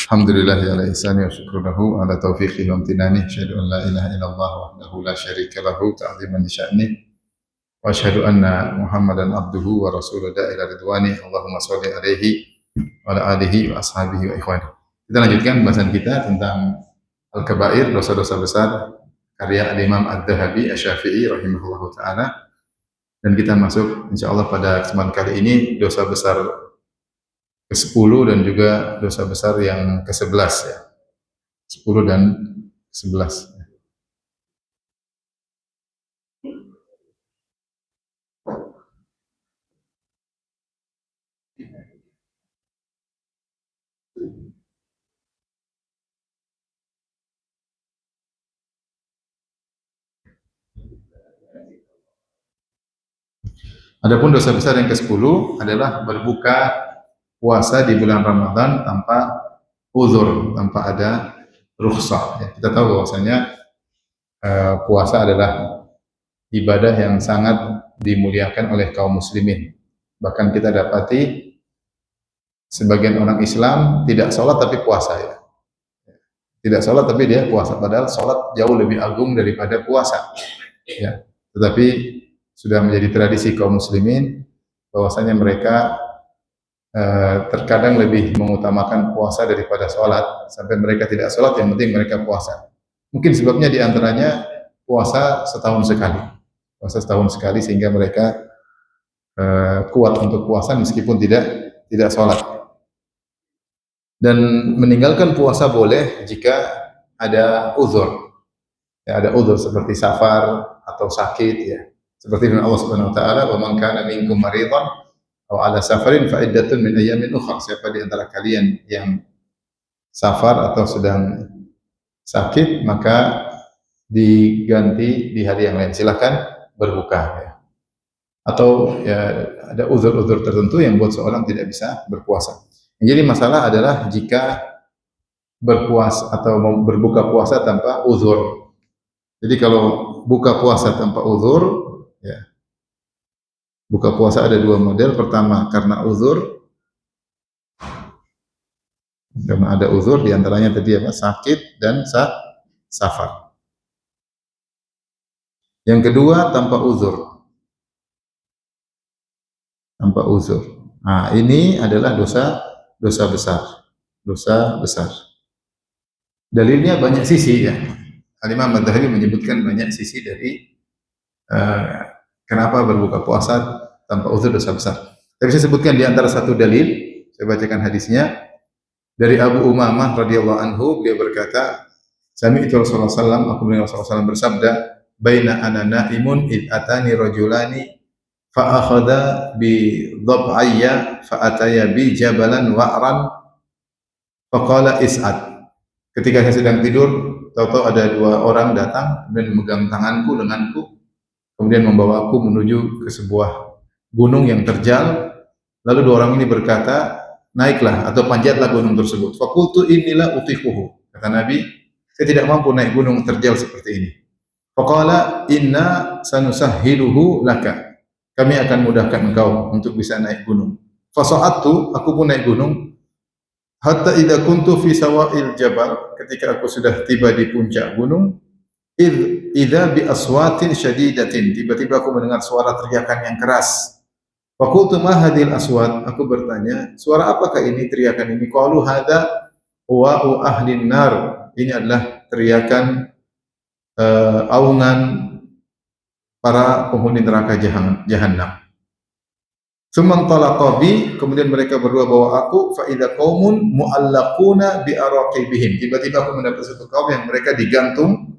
Alhamdulillah ala ihsani wa syukru lahu ala taufiqihi wa amtinani. Asyhadu an la ilaha illallah wahdahu la syarika lahu ta'ziman li sya'ni. Wa asyhadu anna Muhammadan abduhu wa rasuluhu ila ridwani. Allahumma shalli alaihi wa ala alihi wa ashabihi wa ikhwani. Kita lanjutkan bahasan kita tentang al-kabair, dosa-dosa besar, karya al-Imam Adz-Dzahabi Asy-Syafi'i rahimahullahu taala. Dan kita masuk insyaallah pada kesempatan kali ini dosa besar ke-10 dan juga dosa besar yang ke-11 ya. 10 dan 11. Adapun dosa besar yang ke-10 adalah berbuka puasa di bulan Ramadan tanpa uzur, tanpa ada rukhsah. Ya, kita tahu bahwasanya puasa adalah ibadah yang sangat dimuliakan oleh kaum muslimin. Bahkan kita dapati sebagian orang Islam tidak sholat tapi puasa ya. Tidak sholat tapi dia puasa, padahal sholat jauh lebih agung daripada puasa. Ya. Tetapi sudah menjadi tradisi kaum muslimin bahwasanya mereka terkadang lebih mengutamakan puasa daripada sholat, sampai mereka tidak sholat yang penting mereka puasa. Mungkin sebabnya diantaranya puasa setahun sekali sehingga mereka kuat untuk puasa meskipun tidak sholat. Dan meninggalkan puasa boleh jika ada uzur. Ya, ada uzur seperti safar atau sakit ya. Seperti firman Allah Subhanahu wa taala, "Wa man kana minkum maridan aw ala safarin fa iddatun min ayyamin ukhra." Siapa di antara kalian yang safar atau sedang sakit, maka diganti di hari yang lain. Silakan berbuka ya. Atau ya ada uzur-uzur tertentu yang buat seorang tidak bisa berpuasa. Jadi masalah adalah jika berpuasa atau berbuka puasa tanpa uzur. Jadi kalau buka puasa tanpa uzur, ya. Buka puasa ada dua model. Pertama karena uzur, karena ada uzur diantaranya tadi apa? Sakit dan safar. Yang kedua tanpa uzur. Tanpa uzur. Nah, ini adalah dosa besar. Dosa besar. Dalilnya banyak sisi ya. Al-Imam Adz-Dzahabi menyebutkan banyak sisi dari kenapa berbuka puasa tanpa uzur dosa besar. Tapi saya sebutkan di antara satu dalil, saya bacakan hadisnya dari Abu Umamah radhiyallahu anhu, beliau berkata, "Sami'tu Rasulullah sallallahu alaihi wasallam, aku mendengar Rasulullah SAW bersabda, baina ana na'imun id atani rajulani fa akhadha bi dhab'ayya fa ataya bi jabalan wa'ran fa qala is'ad." Ketika saya sedang tidur, tahu-tahu ada dua orang datang dan memegang tanganku, lenganku, kemudian membawa aku menuju ke sebuah gunung yang terjal. Lalu dua orang ini berkata, naiklah atau panjatlah gunung tersebut. Faqultu innilah utiquhu. Kata Nabi, saya tidak mampu naik gunung terjal seperti ini. Faqala inna sanusahhiluhu laka. Kami akan mudahkan engkau untuk bisa naik gunung. Fasa'attu, aku pun naik gunung. Hatta idza kuntu fi sawa'il jabal, ketika aku sudah tiba di puncak gunung, idza bi aswatin syadidatin, tiba-tiba aku mendengar suara teriakan yang keras. Faqultu ma hadhil aswat, aku bertanya, suara apakah ini, teriakan ini? Qalu hadza wa ahlin nar, ini adalah teriakan aungan para penghuni neraka jahanam. Tsumman talaqa bi, kemudian mereka berdua bawa aku, fa idza qaumun mu'allaquna bi araqibihim, tiba-tiba aku mendapat satu kaum yang mereka digantung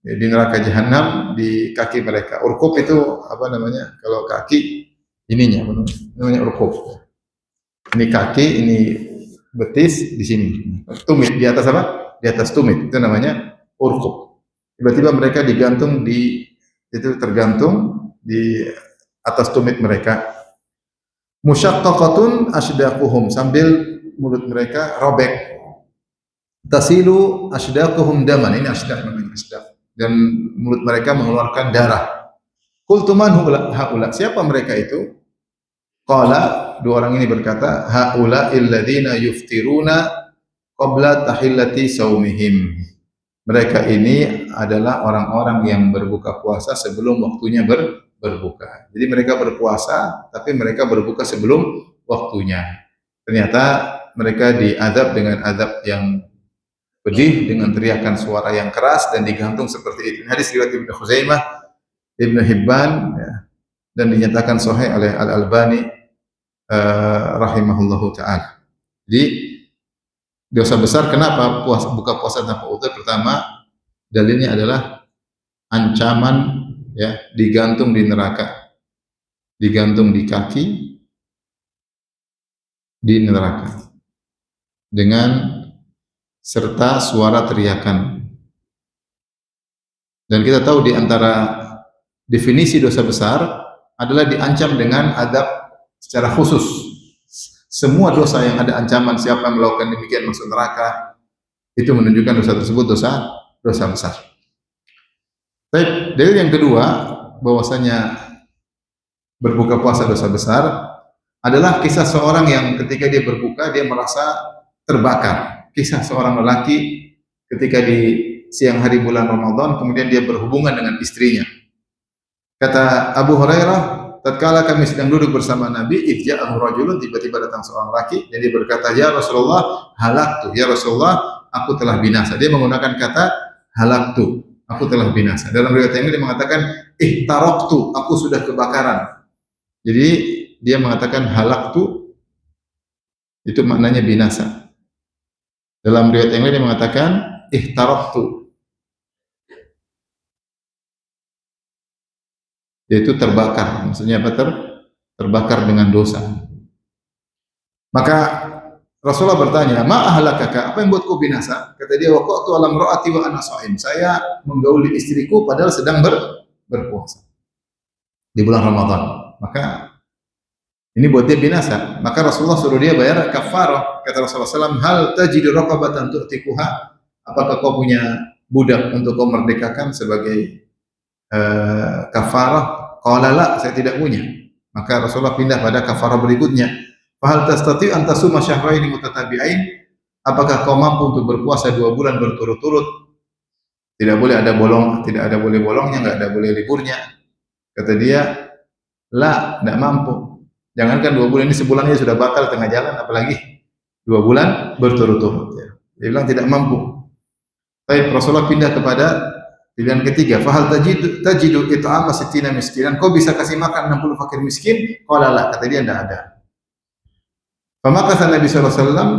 di neraka jahanam di kaki mereka. Urqub itu apa namanya? Kalau kaki ininya namanya urqub. Ini kaki, ini betis di sini. Tumit di atas apa? Di atas tumit. Itu namanya urqub. Tiba-tiba mereka digantung tergantung di atas tumit mereka. Musyaqqaqatun asdaquhum, sambil mulut mereka robek. Tasilu asdaquhum daman, ini asdaq namanya, asdaq. Dan mulut mereka mengeluarkan darah. Qultu man haula? Siapa mereka itu? Qala, dua orang ini berkata, haula illadzina yuftiruna qabla tahillati saumihim. Mereka ini adalah orang-orang yang berbuka puasa sebelum waktunya berbuka. Jadi mereka berpuasa, tapi mereka berbuka sebelum waktunya. Ternyata mereka diazab dengan azab yang pedih, dengan teriakan suara yang keras dan digantung seperti itu. Hadis riwayat Ibnu Khuzaimah, Ibnu Hibban, ya, dan dinyatakan sahih oleh Al Albani rahimahullahu taala. Jadi dosa besar kenapa buka puasa tanpa udzur? Pertama, dalilnya adalah ancaman, ya, digantung di neraka, digantung di kaki di neraka dengan serta suara teriakan. Dan kita tahu di antara definisi dosa besar adalah diancam dengan adab secara khusus. Semua dosa yang ada ancaman siapa yang melakukan demikian masuk neraka, itu menunjukkan dosa tersebut dosa besar. Baik, dalil yang kedua bahwasanya berbuka puasa dosa besar adalah kisah seorang yang ketika dia berbuka dia merasa terbakar. Kisah seorang lelaki ketika di siang hari bulan Ramadan kemudian dia berhubungan dengan istrinya. Kata Abu Hurairah, tatkala kami sedang duduk bersama Nabi, idja'ahu rajulun, tiba-tiba datang seorang laki dan dia berkata, "Ya Rasulullah, halaktu." Ya Rasulullah, aku telah binasa. Dia menggunakan kata halaktu, aku telah binasa. Dalam riwayat yang lain dia mengatakan ihtaraqtu, aku sudah kebakaran. Jadi dia mengatakan halaktu itu maknanya binasa. Dalam riwayat yang lain dia mengatakan ihtaraqtu, yaitu terbakar. Maksudnya apa? Terbakar dengan dosa. Maka Rasulullah bertanya, "Ma ahlakaka? Apa yang buat kau binasa?" Kata dia, "Waqatu alam ra'ati wa ana shaim." Saya menggauli istriku padahal sedang berpuasa di bulan Ramadan. Maka ini buat dia binasa. Maka Rasulullah suruh dia bayar kafarah. Kata Rasulullah SAW, "Hal tajidu raqabatan tu'tikuha?" Apakah kau punya budak untuk kau merdekakan sebagai kafarah? Qala la, saya tidak punya. Maka Rasulullah pindah pada kafarah berikutnya. Fahal tastati' an tasuma syahraini mutatabi'ain? Apakah kau mampu untuk berpuasa 2 bulan berturut-turut? Tidak boleh ada boleh bolongnya, enggak ada boleh liburnya. Kata dia, la, tidak mampu. Jangankan 2 bulan, ini sebulannya sudah batal tengah jalan, apalagi 2 bulan berturut-turut. Ya. Dia bilang tidak mampu. Baik, Rasulullah pindah kepada pilihan ketiga, fahal tajidu it'ama sittina miskinan, kau bisa kasih makan 60 fakir miskin? Qala la, kata dia tidak ada. Maka Nabi SAW,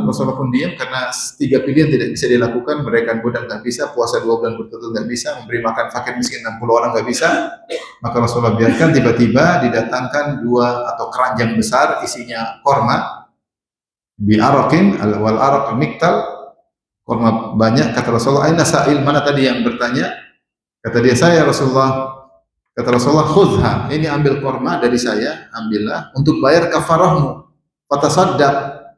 Rasulullah pun diam karena 3 pilihan tidak bisa dilakukan, memberikan budak tidak bisa, puasa 2 bulan berturut-turut tidak bisa, memberi makan fakir miskin 60 orang tidak bisa. Maka Rasulullah biarkan, tiba-tiba didatangkan 2 atau keranjang besar isinya korma, bi araqin wal araq miktal, korma banyak. Kata Rasulullah, aina sa'il, mana tadi yang bertanya? Kata dia, saya Rasulullah. Kata Rasulullah, khudha, ini ambil korma dari saya, ambillah untuk bayar kafarahmu. Fatasaddaq,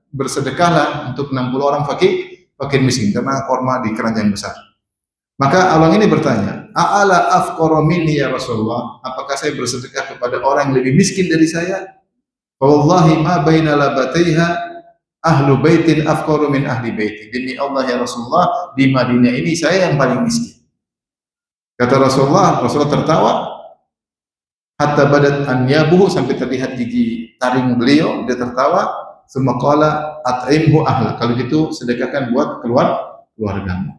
bersedekahlah untuk 60 orang fakir miskin karena korma di keranjang besar. Maka orang ini bertanya, a'ala afqara minni ya Rasulullah? Apakah saya bersedekah kepada orang yang lebih miskin dari saya? Wallahi ma baina labataiha ahlu baitin afqaru min ahli baiti. Demi Allah ya Rasulullah, di Madinah ini saya yang paling miskin. Kata Rasulullah tertawa, hatta badat anyabuhu, sampai terlihat gigi taring beliau, dia tertawa. Summa qala at'imhu ahla, kalau gitu sedekahkan buat keluargamu.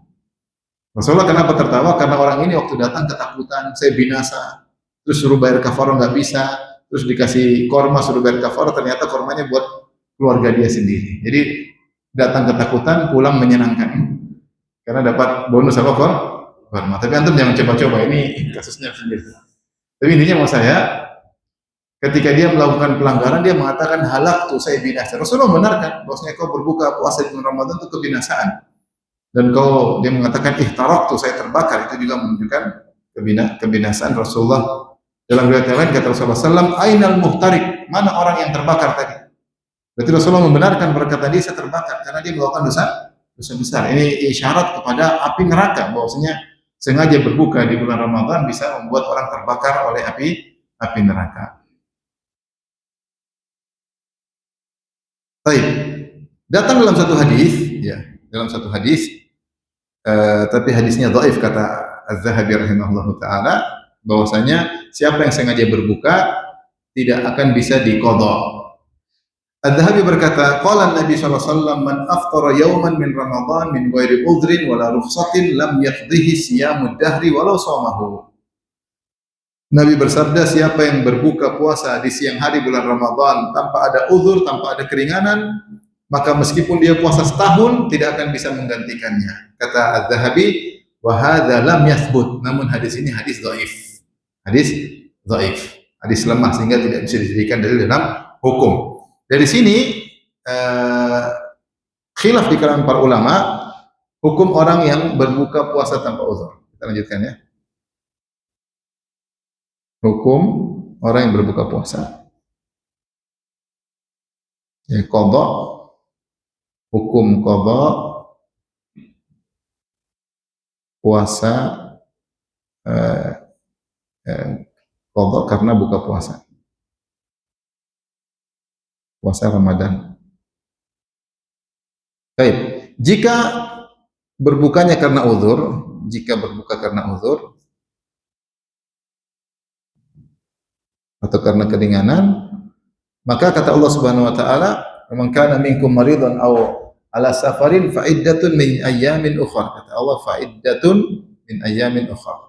Rasulullah kenapa tertawa? Karena orang ini waktu datang ketakutan, saya binasa, terus suruh bayar kafarah nggak bisa, terus dikasih korma suruh bayar kafarah, ternyata kormanya buat keluarga dia sendiri. Jadi datang ketakutan, pulang menyenangkan, karena dapat bonus apa korma. Tapi antum jangan coba-coba, ini kasusnya sendiri. Tapi intinya mau saya, ketika dia melakukan pelanggaran, dia mengatakan halak tuh saya binasa. Rasulullah membenarkan bahwasanya kau berbuka puasa di bulan Ramadan itu kebinasaan. Dan dia mengatakan ihtaraq tuh saya terbakar, itu juga menunjukkan kebinasaan Rasulullah. Dalam riwayat yang lain kata Rasulullah SAW, ainal muhtariq, mana orang yang terbakar tadi? Berarti Rasulullah membenarkan perkataan dia, saya terbakar karena dia melakukan dosa besar. Ini isyarat kepada api neraka, bahwasanya sengaja berbuka di bulan Ramadan bisa membuat orang terbakar oleh api api neraka. Baik. Datang dalam satu hadis, ya, dalam satu hadis, tapi hadisnya dhaif kata Az-Zahabi rahimahullahu taala, bahwasanya siapa yang sengaja berbuka tidak akan bisa diqadha. Az-Zahabi berkata, qala Nabi sallallahu alaihi wasallam, man aftara yawman min Ramadan min ghairi udhrin wala rukhsatin lam yaqdihi siyamud dahri walau shamahu. Nabi bersabda, siapa yang berbuka puasa di siang hari bulan Ramadan tanpa ada uzur, tanpa ada keringanan, maka meskipun dia puasa setahun tidak akan bisa menggantikannya. Kata Az-Zahabi, wa hadza lam yathbut. Namun hadis ini hadis dhaif. Hadis dhaif. Hadis lemah sehingga tidak bisa dijadikan dalil dalam hukum. Dari sini khilaf di kalangan para ulama hukum orang yang berbuka puasa tanpa uzur. Kita lanjutkan ya. Hukum orang yang berbuka puasa. Ya, qadha, hukum qadha puasa qadha karena buka puasa. Puasa Ramadan. Baik, jika berbukanya karena uzur, atau karena keringanan, maka kata Allah Subhanahu wa taala, "Man kana minkum maridan aw ala safarin fa iddatun min ayyamin ukhra." Kata Allah, fa iddatun min ayyamin ukhra.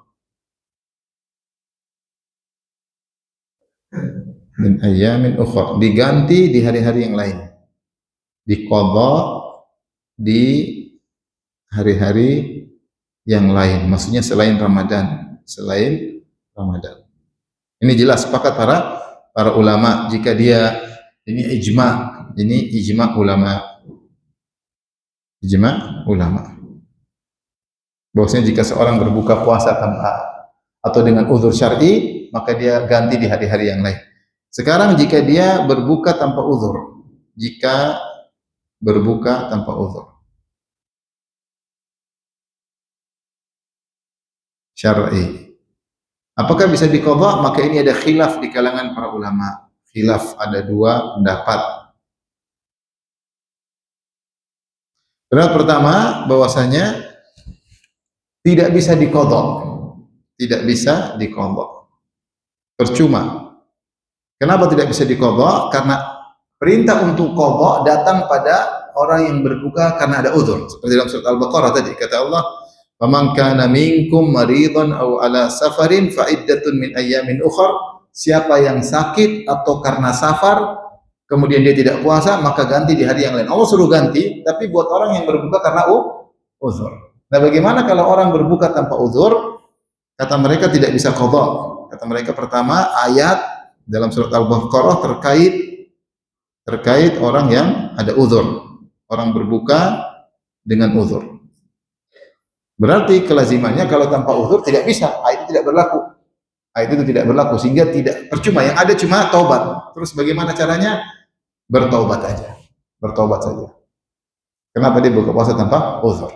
Min ayyamin ukhra, diganti di hari-hari yang lain. Diqadha di hari-hari yang lain, maksudnya selain Ramadan, Ini jelas sepakat para ulama jika dia ini ijma ulama. Bahwasanya jika seorang berbuka puasa tanpa atau dengan uzur syar'i, maka dia ganti di hari-hari yang lain. Sekarang jika dia berbuka tanpa uzur, syar'i, apakah bisa diqadha? Maka ini ada khilaf di kalangan para ulama. Khilaf, ada dua pendapat. Pendapat pertama bahwasanya tidak bisa diqadha. Percuma. Kenapa tidak bisa diqadha? Karena perintah untuk qadha datang pada orang yang berbuka karena ada uzur. Seperti dalam surat Al-Baqarah tadi, kata Allah, "Faman kana minkum maridan aw ala safarin fa iddatun min ayyamin ukhra." Siapa yang sakit atau karena safar kemudian dia tidak puasa, maka ganti di hari yang lain. Allah suruh ganti, tapi buat orang yang berbuka karena uzur. Nah, bagaimana kalau orang berbuka tanpa uzur? Kata mereka tidak bisa qadha. Kata mereka pertama, ayat dalam surat Al-Baqarah terkait orang yang ada uzur. Orang berbuka dengan uzur. Berarti kelazimannya kalau tanpa uzur tidak bisa, ayat itu tidak berlaku. Sehingga tidak percuma, yang ada cuma taubat. Terus bagaimana caranya? Bertaubat saja. Kenapa dia buka puasa tanpa uzur?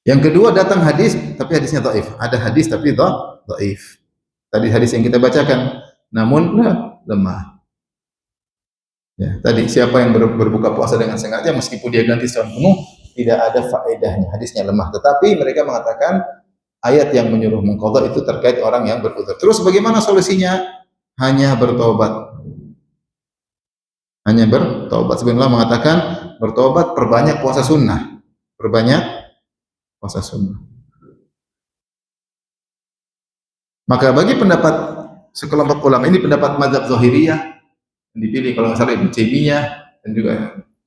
Yang kedua datang hadis, tapi hadisnya dhaif. Ada hadis tapi dhaif. Tadi hadis yang kita bacakan, namun lemah. Ya, tadi siapa yang berbuka puasa dengan sengaja meskipun dia ganti setahun penuh, tidak ada faedahnya, hadisnya lemah. Tetapi mereka mengatakan ayat yang menyuruh mengqadha itu terkait orang yang beruzur. Terus bagaimana solusinya? Hanya bertobat. Sebenarnya mengatakan bertobat, perbanyak puasa sunnah. Maka bagi pendapat sekelompok ulama, ini pendapat mazhab Zahiriyah yang dipilih kalau nggak salah Ibnu Taimiyah dan juga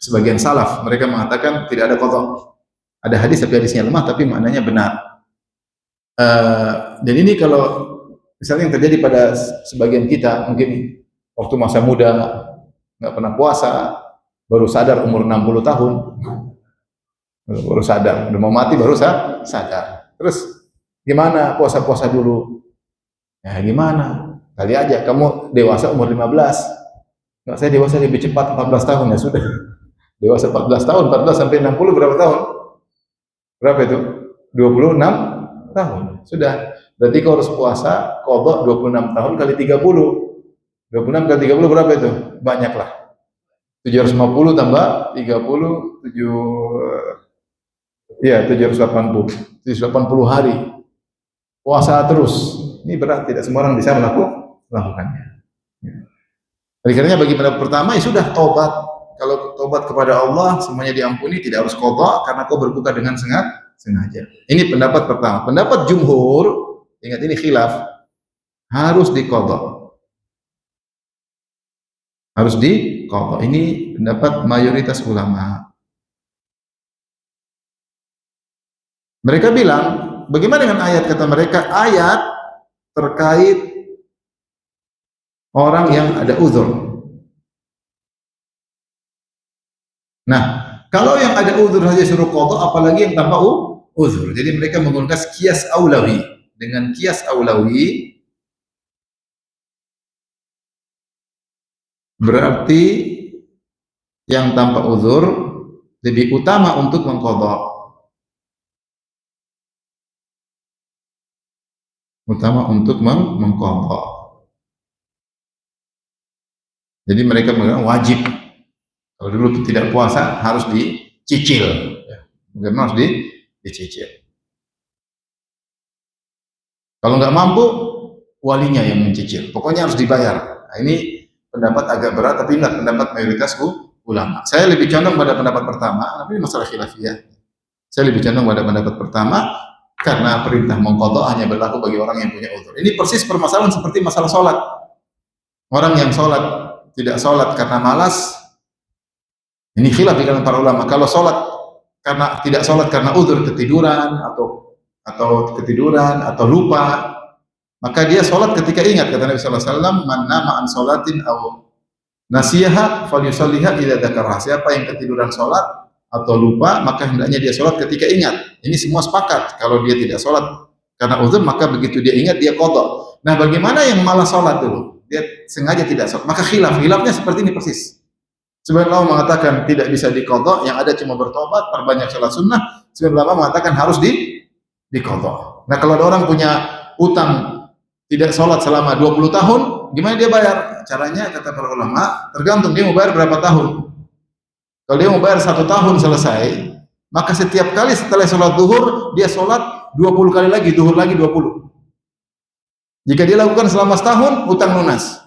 sebagian salaf, mereka mengatakan tidak ada qadha. Ada hadis tapi hadisnya lemah tapi maknanya benar. Dan ini kalau misalnya yang terjadi pada sebagian kita, mungkin waktu masa muda nggak pernah puasa, baru sadar umur 60 tahun, baru sadar, udah mau mati baru sadar. Terus gimana puasa-puasa dulu? Ya gimana? Kali aja kamu dewasa umur 15. Enggak, saya dewasa lebih cepat 14 tahun ya sudah. Dewasa 14 tahun, 14 sampai 60 berapa tahun? Berapa itu? 26 tahun. Sudah. Berarti kau harus puasa qadha 26 tahun kali 30. 26 kali 30 berapa itu? Banyak lah. 750 tambah 30, 780. 780 hari. Puasa terus. Ini berat, tidak semua orang bisa melakukannya. Oleh karenanya bagi pendapat pertama ya sudah tobat. Kalau tobat kepada Allah semuanya diampuni, tidak harus qadha karena kau berbuka dengan sengaja. Ini pendapat pertama. Pendapat jumhur, ingat ini khilaf, harus diqadha. Harus diqadha. Ini pendapat mayoritas ulama. Mereka bilang, bagaimana dengan ayat kata mereka? Ayat terkait orang yang ada uzur. Nah, kalau yang ada uzur saja suruh qadha, apalagi yang tanpa uzur. Jadi mereka menggunakan qiyas aulawi. Dengan qiyas aulawi berarti yang tanpa uzur lebih utama untuk mengqadha. Utama untuk mengqadha. Jadi mereka mengatakan wajib. Kalau dulu tidak puasa harus dicicil, karena harus dicicil. Kalau nggak mampu, walinya yang mencicil. Pokoknya harus dibayar. Nah, ini pendapat agak berat, tapi ingat pendapat mayoritas ulama. Saya lebih condong pada pendapat pertama, tapi ini masalah khilafiyah. Saya lebih condong pada pendapat pertama karena perintah mengqadha hanya berlaku bagi orang yang punya uzur. Ini persis permasalahan seperti masalah sholat. Orang yang sholat tidak sholat karena malas. Ini khilaf di kalangan para ulama. Kalau sholat karena tidak sholat karena uzur ketiduran atau ketiduran atau lupa, maka dia sholat ketika ingat. Kata Nabi sallallahu alaihi wasallam, "Man nama an sholatin aw nasiyaha falyusalliha idza dzakaraha." Siapa yang ketiduran sholat atau lupa, maka hendaknya dia sholat ketika ingat. Ini semua sepakat. Kalau dia tidak sholat karena uzur, maka begitu dia ingat dia qadha. Nah, bagaimana yang malah sholat dulu? Dia sengaja tidak sholat. Maka khilafnya seperti ini persis. Sebagian ulama mengatakan tidak bisa diqadha, yang ada cuma bertobat, perbanyak salat sunnah. Sebagian ulama mengatakan harus diqadha. Nah, kalau ada orang punya utang tidak sholat selama 20 tahun, gimana dia bayar? Caranya kata para ulama, tergantung dia mau bayar berapa tahun. Kalau dia mau bayar 1 tahun selesai, maka setiap kali setelah sholat duhur, dia sholat 20 kali lagi, duhur lagi 20. Jika dia lakukan selama setahun, utang lunas.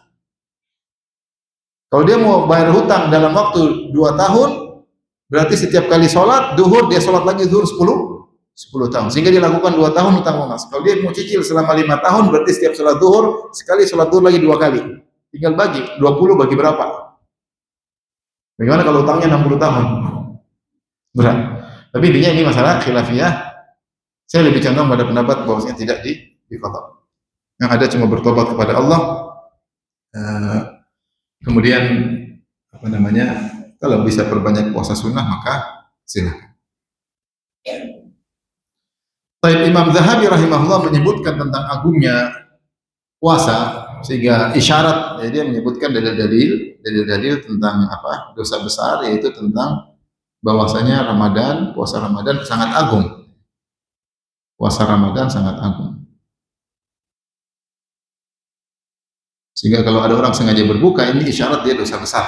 Kalau dia mau bayar hutang dalam waktu 2 tahun, berarti setiap kali sholat, duhur, dia sholat lagi duhur 10 tahun. Sehingga dia lakukan 2 tahun hutang lunas. Kalau dia mau cicil selama 5 tahun, berarti setiap sholat duhur, sekali sholat duhur lagi 2 kali. Tinggal bagi, 20 bagi berapa? Bagaimana kalau hutangnya 60 tahun? Berat. Tapi intinya ini masalah khilafiyah. Saya lebih condong pada pendapat bahwasanya tidak diqadha. Yang ada cuma bertobat kepada Allah. Kemudian kalau bisa perbanyak puasa sunnah maka silakan. Baik, Imam Zahabi rahimahullah menyebutkan tentang agungnya puasa sehingga isyarat, dia menyebutkan dalil-dalil tentang dosa besar, yaitu tentang bahwasanya puasa Ramadan sangat agung. Puasa Ramadan sangat agung. Sehingga kalau ada orang sengaja berbuka, ini isyarat dia dosa besar.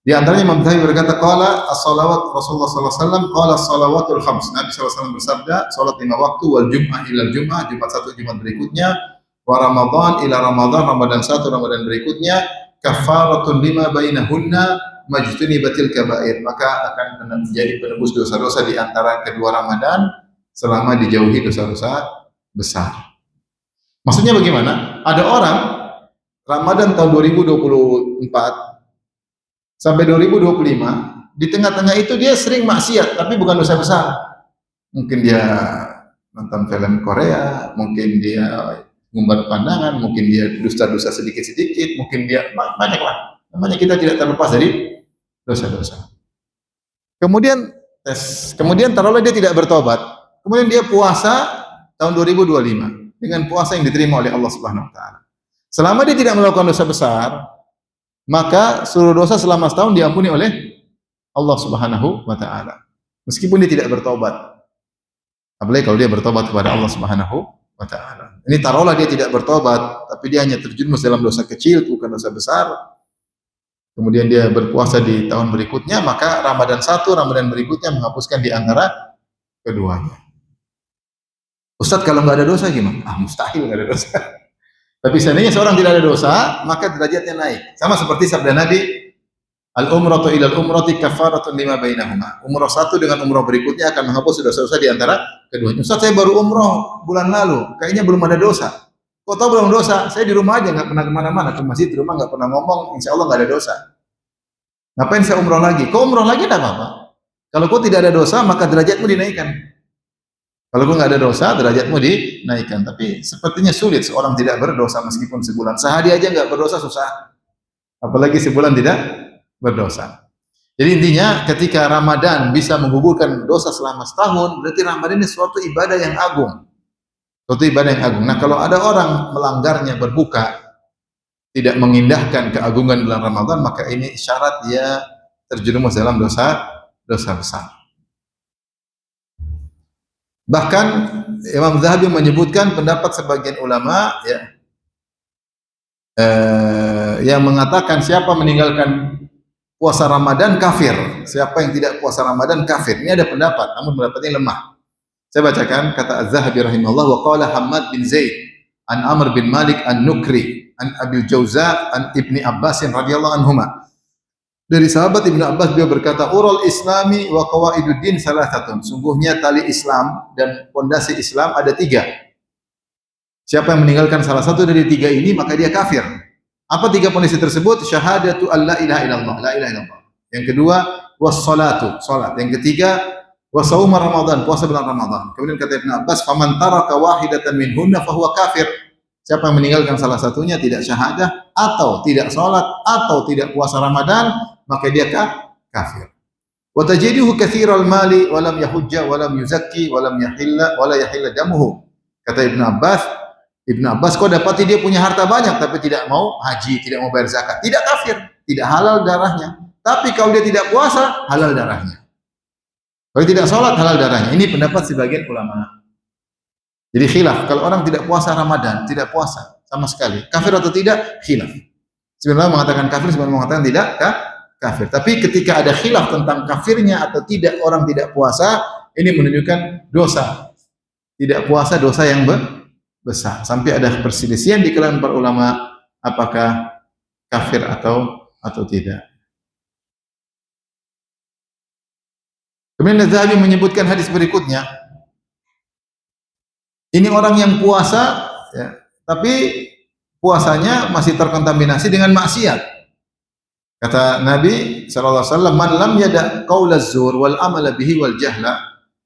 Di antaranya Imam Zahabi berkata, qala as-salawat Rasulullah sallallahu alaihi wasallam, qala as-salawatul khams. Nabi sallallahu alaihi wasallam bersabda, salat 5 waktu, wal jum'ah ila jum'ah, Jumat 1 Jumat berikutnya, wa Ramadan ila Ramadan, Ramadan 1 Ramadan berikutnya, kafaratun lima bainahunna majtunibatil kaba'ir. Maka akan menjadi penebus dosa-dosa di antara kedua Ramadan selama dijauhi dosa-dosa besar. Maksudnya bagaimana? Ada orang Ramadan tahun 2024 sampai 2025, di tengah-tengah itu dia sering maksiat, tapi bukan dosa besar. Mungkin dia nonton film Korea, mungkin dia ngumbar pandangan, mungkin dia dusta-dusta sedikit-sedikit, mungkin dia banyak lah. Namanya kita tidak terlepas dari dosa-dosa. Kemudian taruhlah dia tidak bertobat. Kemudian dia puasa tahun 2025 dengan puasa yang diterima oleh Allah Subhanahu wa taala. Selama dia tidak melakukan dosa besar, maka seluruh dosa selama setahun diampuni oleh Allah Subhanahu wa taala. Meskipun dia tidak bertobat. Apalagi kalau dia bertobat kepada Allah Subhanahu wa taala. Ini taruhlah dia tidak bertobat, tapi dia hanya terjerumus dalam dosa kecil, bukan dosa besar. Kemudian dia berpuasa di tahun berikutnya, maka Ramadan 1, Ramadan berikutnya menghapuskan di antara keduanya. Ustaz, kalau nggak ada dosa gimana? Mustahil nggak ada dosa. Tapi seandainya seorang tidak ada dosa, maka derajatnya naik. Sama seperti sabda Nabi, al-umratu ilal umrati kafaratun lima bainahuma. Umrah satu dengan umrah berikutnya akan menghapus dosa-dosa di antara keduanya. Ustaz, saya baru umrah bulan lalu, kayaknya belum ada dosa. Kok tahu belum dosa? Saya di rumah aja, nggak pernah kemana-mana, ke masjid, di rumah nggak pernah ngomong, insya Allah nggak ada dosa. Ngapain saya umrah lagi? Kok umrah lagi tidak apa-apa. Kalau kau tidak ada dosa, maka derajatmu dinaikkan. Kalau kau nggak ada dosa, derajatmu dinaikkan. Tapi sepertinya sulit seorang tidak berdosa meskipun sebulan. Sehari aja nggak berdosa susah. Apalagi sebulan tidak berdosa. Jadi intinya ketika Ramadan bisa menggugurkan dosa selama setahun, berarti Ramadan ini suatu ibadah yang agung. Suatu ibadah yang agung. Nah, kalau ada orang melanggarnya berbuka, tidak mengindahkan keagungan bulan Ramadan, maka ini syarat dia terjerumus dalam dosa besar. Bahkan Imam Zahabi menyebutkan pendapat sebagian ulama yang mengatakan siapa meninggalkan puasa Ramadan kafir. Siapa yang tidak puasa Ramadan kafir. Ini ada pendapat, namun pendapatnya lemah. Saya bacakan kata Az-Zahabi rahimahullah, wa qala Hammad bin Zaid an Amr bin Malik an-Nukri an Abil Jauza an Ibni Abbas radhiyallahu anhuma. Dari sahabat Ibnu Abbas beliau berkata, urul islami wa qawaiduddin salasatun. Sungguhnya tali Islam dan pondasi Islam ada 3. Siapa yang meninggalkan salah satu dari 3 ini maka dia kafir. Apa 3 pondasi tersebut? Syahadatu alla ilaha illallah, la ilaha illallah. Yang kedua, wassalatu, salat. Yang ketiga, wa shaum Ramadan, puasa bulan Ramadan. Kemudian kata Ibnu Abbas, faman taraka wahidatan minhunna fahuwa kafir. Siapa yang meninggalkan salah satunya, tidak syahadah atau tidak salat atau tidak puasa Ramadan, maka dia kafir. Wa tajiduhu katsiral mali wa lam yahujja wa lam yuzakki wa lam yahilla wa la yahilla damuhu. Kata Ibnu Abbas, kau dapati dia punya harta banyak tapi tidak mau haji, tidak mau bayar zakat, tidak kafir, tidak halal darahnya. Tapi kalau dia tidak puasa, halal darahnya. Kalau tidak sholat, halal darahnya. Ini pendapat sebagian ulama. Jadi khilaf. Kalau orang tidak puasa Ramadan, tidak puasa sama sekali, kafir atau tidak? Khilaf. Sebenarnya mengatakan kafir, sebenarnya mengatakan tidak kafir. Tapi ketika ada khilaf tentang kafirnya atau tidak orang tidak puasa, ini menunjukkan dosa. Tidak puasa dosa yang besar. Sampai ada perselisihan di kalangan para ulama apakah kafir atau tidak. Kemudian Az-Zahabi menyebutkan hadis berikutnya. Ini orang yang puasa, tapi puasanya masih terkontaminasi dengan maksiat. Kata Nabi sallallahu alaihi wasallam, "Man lam yada' qaulaz zur wal amala bihi wal jahla,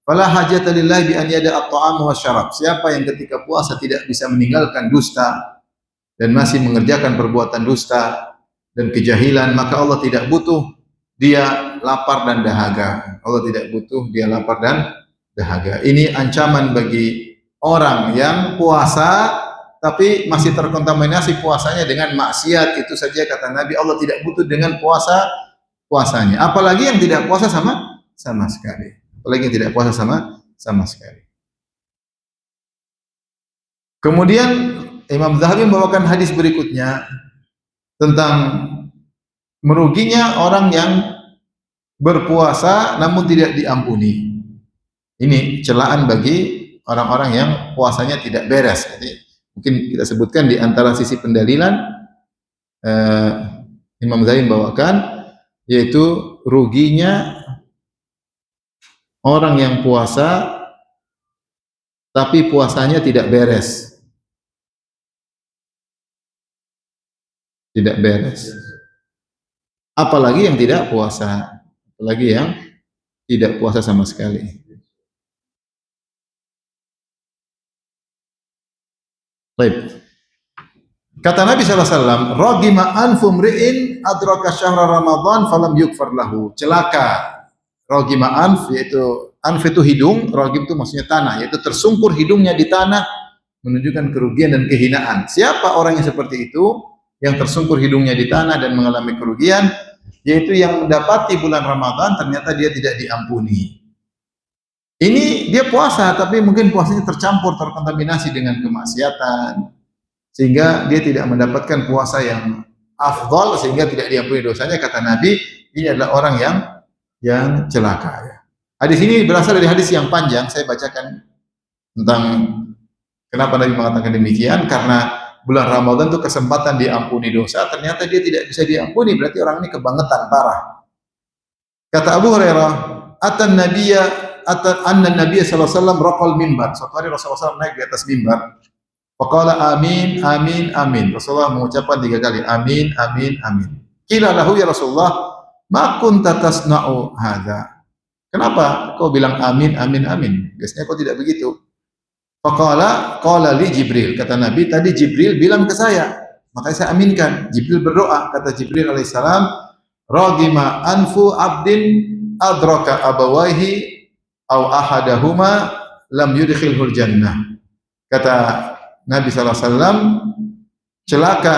fala hajata lillahi bi an yada'a at-ta'am wa syarab." Siapa yang ketika puasa tidak bisa meninggalkan dusta dan masih mengerjakan perbuatan dusta dan kejahilan, maka Allah tidak butuh dia lapar dan dahaga. Allah tidak butuh dia lapar dan dahaga. Ini ancaman bagi orang yang puasa tapi masih terkontaminasi puasanya dengan maksiat. Itu saja kata Nabi, Allah tidak butuh dengan puasanya. Apalagi yang tidak puasa sama sekali. Apalagi yang tidak puasa sama sekali. Kemudian Imam Zahabi membawakan hadis berikutnya tentang meruginya orang yang berpuasa namun tidak diampuni. Ini celaan bagi orang-orang yang puasanya tidak beres. Jadi, mungkin kita sebutkan di antara sisi pendalilan Imam Zahabi membawakan, yaitu ruginya orang yang puasa tapi puasanya tidak beres. Tidak beres. Apalagi yang tidak puasa, apalagi yang tidak puasa sama sekali. Baik. Kata Nabi sallallahu alaihi wasallam, "Ragima anfu mri'in adraka syahra Ramadan falam yukfar lahu." Celaka. Ragima anf, yaitu anf itu hidung, ragim itu maksudnya tanah, yaitu tersungkur hidungnya di tanah, menunjukkan kerugian dan kehinaan. Siapa orang yang seperti itu? Yang tersungkur hidungnya di tanah dan mengalami kerugian, yaitu yang mendapati bulan Ramadan ternyata dia tidak diampuni. Ini dia puasa, tapi mungkin puasanya tercampur, terkontaminasi dengan kemaksiatan, sehingga dia tidak mendapatkan puasa yang afdal, sehingga tidak diampuni dosanya. Kata Nabi, ini adalah orang yang celaka. Ya. Hadis ini berasal dari hadis yang panjang. Saya bacakan tentang kenapa Nabi mengatakan demikian. Karena bulan Ramadan itu kesempatan diampuni dosa. Ternyata dia tidak bisa diampuni. Berarti orang ini kebangetan parah. Kata Abu Hurairah, atan Nabiya anna Nabiya sallallahu alaihi wasallam raqal mimbar. Suatu hari Rasulullah SAW naik di atas mimbar. Faqala amin amin amin. Rasulullah mengucapkan 3 kali amin amin amin. Qila lahu ya Rasulullah, ma kunta tasna'u hadza? Kenapa kau bilang amin amin amin? Biasanya kau tidak begitu. Faqala qala li Jibril. Kata Nabi, tadi Jibril bilang ke saya, makanya saya aminkan. Jibril berdoa, kata Jibril alaihissalam, ragima anfu abdin adraka abawaihi au ahadahuma lam yudkhilhul jannah. Kata Nabi SAW, celaka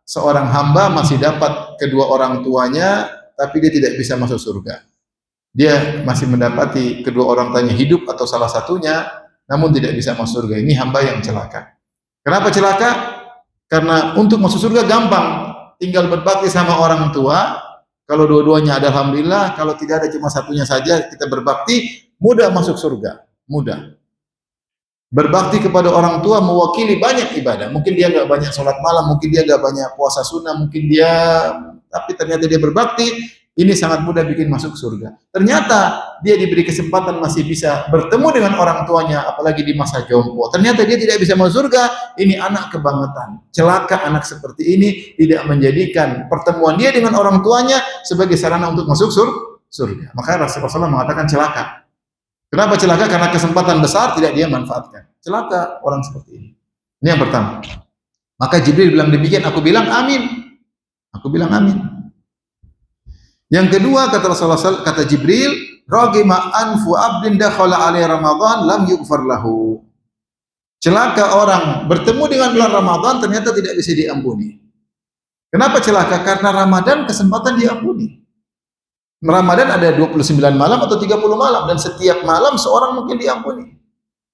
seorang hamba masih dapat kedua orang tuanya, tapi dia tidak bisa masuk surga. Dia masih mendapati kedua orang tuanya hidup atau salah satunya, namun tidak bisa masuk surga. Ini hamba yang celaka. Kenapa celaka? Karena untuk masuk surga gampang, tinggal berbakti sama orang tua. Kalau dua-duanya ada alhamdulillah, kalau tidak ada cuma satunya saja kita berbakti, mudah masuk surga, mudah. Berbakti kepada orang tua mewakili banyak ibadah. Mungkin dia nggak banyak sholat malam, mungkin dia nggak banyak puasa sunnah, mungkin dia, tapi ternyata dia berbakti, ini sangat mudah bikin masuk surga. Ternyata dia diberi kesempatan masih bisa bertemu dengan orang tuanya, apalagi di masa jompo. Ternyata dia tidak bisa masuk surga. Ini anak kebangetan. Celaka anak seperti ini tidak menjadikan pertemuan dia dengan orang tuanya sebagai sarana untuk masuk surga. Maka Rasulullah mengatakan celaka. Kenapa celaka? Karena kesempatan besar tidak dia manfaatkan. Celaka orang seperti ini. Ini yang pertama. Maka Jibril bilang demikian, aku bilang amin. Aku bilang amin. Yang kedua, kata Rasulullah SAW, kata Jibril, ragima anfu abdin dakhala alaihi Ramadan lam yughfar lahu. Celaka orang bertemu dengan bulan Ramadan ternyata tidak bisa diampuni. Kenapa celaka? Karena Ramadan kesempatan diampuni. Ramadan ada 29 malam atau 30 malam, dan setiap malam seorang mungkin diampuni.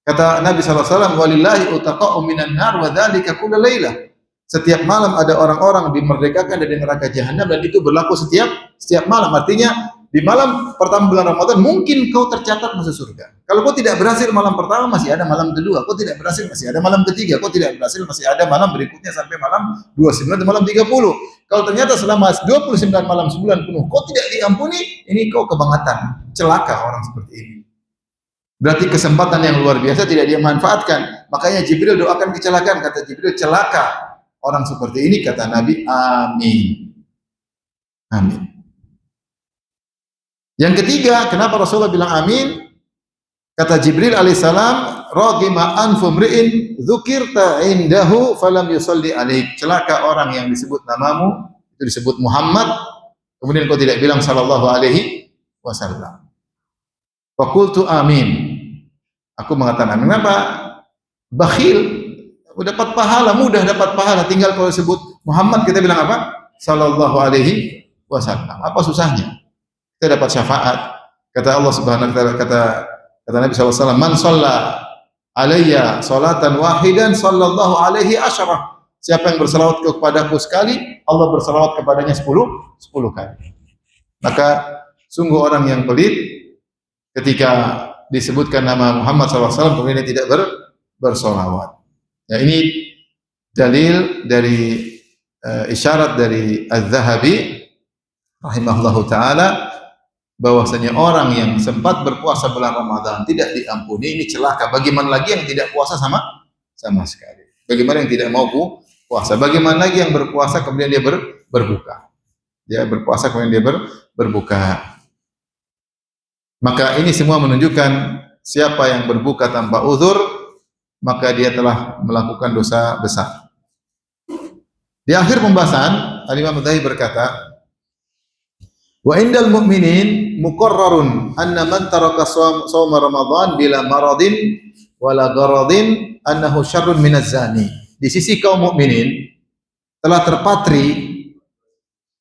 Kata Nabi SAW, walillahi utaqa'u minan nar wa dzalika kullu lailah. Setiap malam ada orang-orang dimerdekakan dari neraka jahanam, dan itu berlaku setiap malam. Artinya di malam pertama bulan Ramadan mungkin kau tercatat masuk surga. Kalau kau tidak berhasil malam pertama, masih ada malam kedua. Kau tidak berhasil, masih ada malam ketiga. Kau tidak berhasil, masih ada malam berikutnya sampai malam 29 dan malam 30. Kalau ternyata selama 29 malam sebulan penuh kau tidak diampuni, ini kau kebangetan. Celaka orang seperti ini. Berarti kesempatan yang luar biasa tidak dia manfaatkan. Makanya Jibril doakan kecelakaan. Kata Jibril, celaka orang seperti ini. Kata Nabi, amin. Amin. Yang ketiga, kenapa Rasulullah bilang amin? Kata Jibril alaihissalam, ragima anfu mri'in dzukirta indahu falam yusalli alaik. Celaka orang yang disebut namamu, itu disebut Muhammad, kemudian kau tidak bilang sallallahu alaihi wasallam. Faqultu amin. Aku mengatakan amin. Kenapa? Bakhil, dapat pahala, mudah dapat pahala. Tinggal kalau sebut Muhammad kita bilang apa? Sallallahu alaihi wasallam. Apa susahnya? Kita dapat syafaat. Kata Allah Subhanahu wa taala, kata Nabi sallallahu alaihi wasallam, man shalla alayya salatan wahidan sallallahu alaihi asyarah. Siapa yang berselawat kepadaku sekali, Allah berselawat kepadanya 10 kali. Maka sungguh orang yang pelit ketika disebutkan nama Muhammad SAW kemudian tidak bersolawat. Ya, ini dalil dari isyarat dari Az-Zahabi rahimahullahu taala bahwasanya orang yang sempat berpuasa bulan Ramadan tidak diampuni, ini celaka. Bagaimana lagi yang tidak puasa sama sekali? Bagaimana yang tidak mau puasa? Bagaimana lagi yang berpuasa kemudian dia berbuka? Dia berpuasa kemudian dia berbuka. Maka ini semua menunjukkan siapa yang berbuka tanpa uzur, maka dia telah melakukan dosa besar. Di akhir pembahasan, Al-Imam Adz-Dzahabi berkata, wa indal mu'minin muqarrarun anna man taraka shaum Ramadan bila maradin wala gharadin annahu syarrun minaz zani. Di sisi kaum mukminin telah terpatri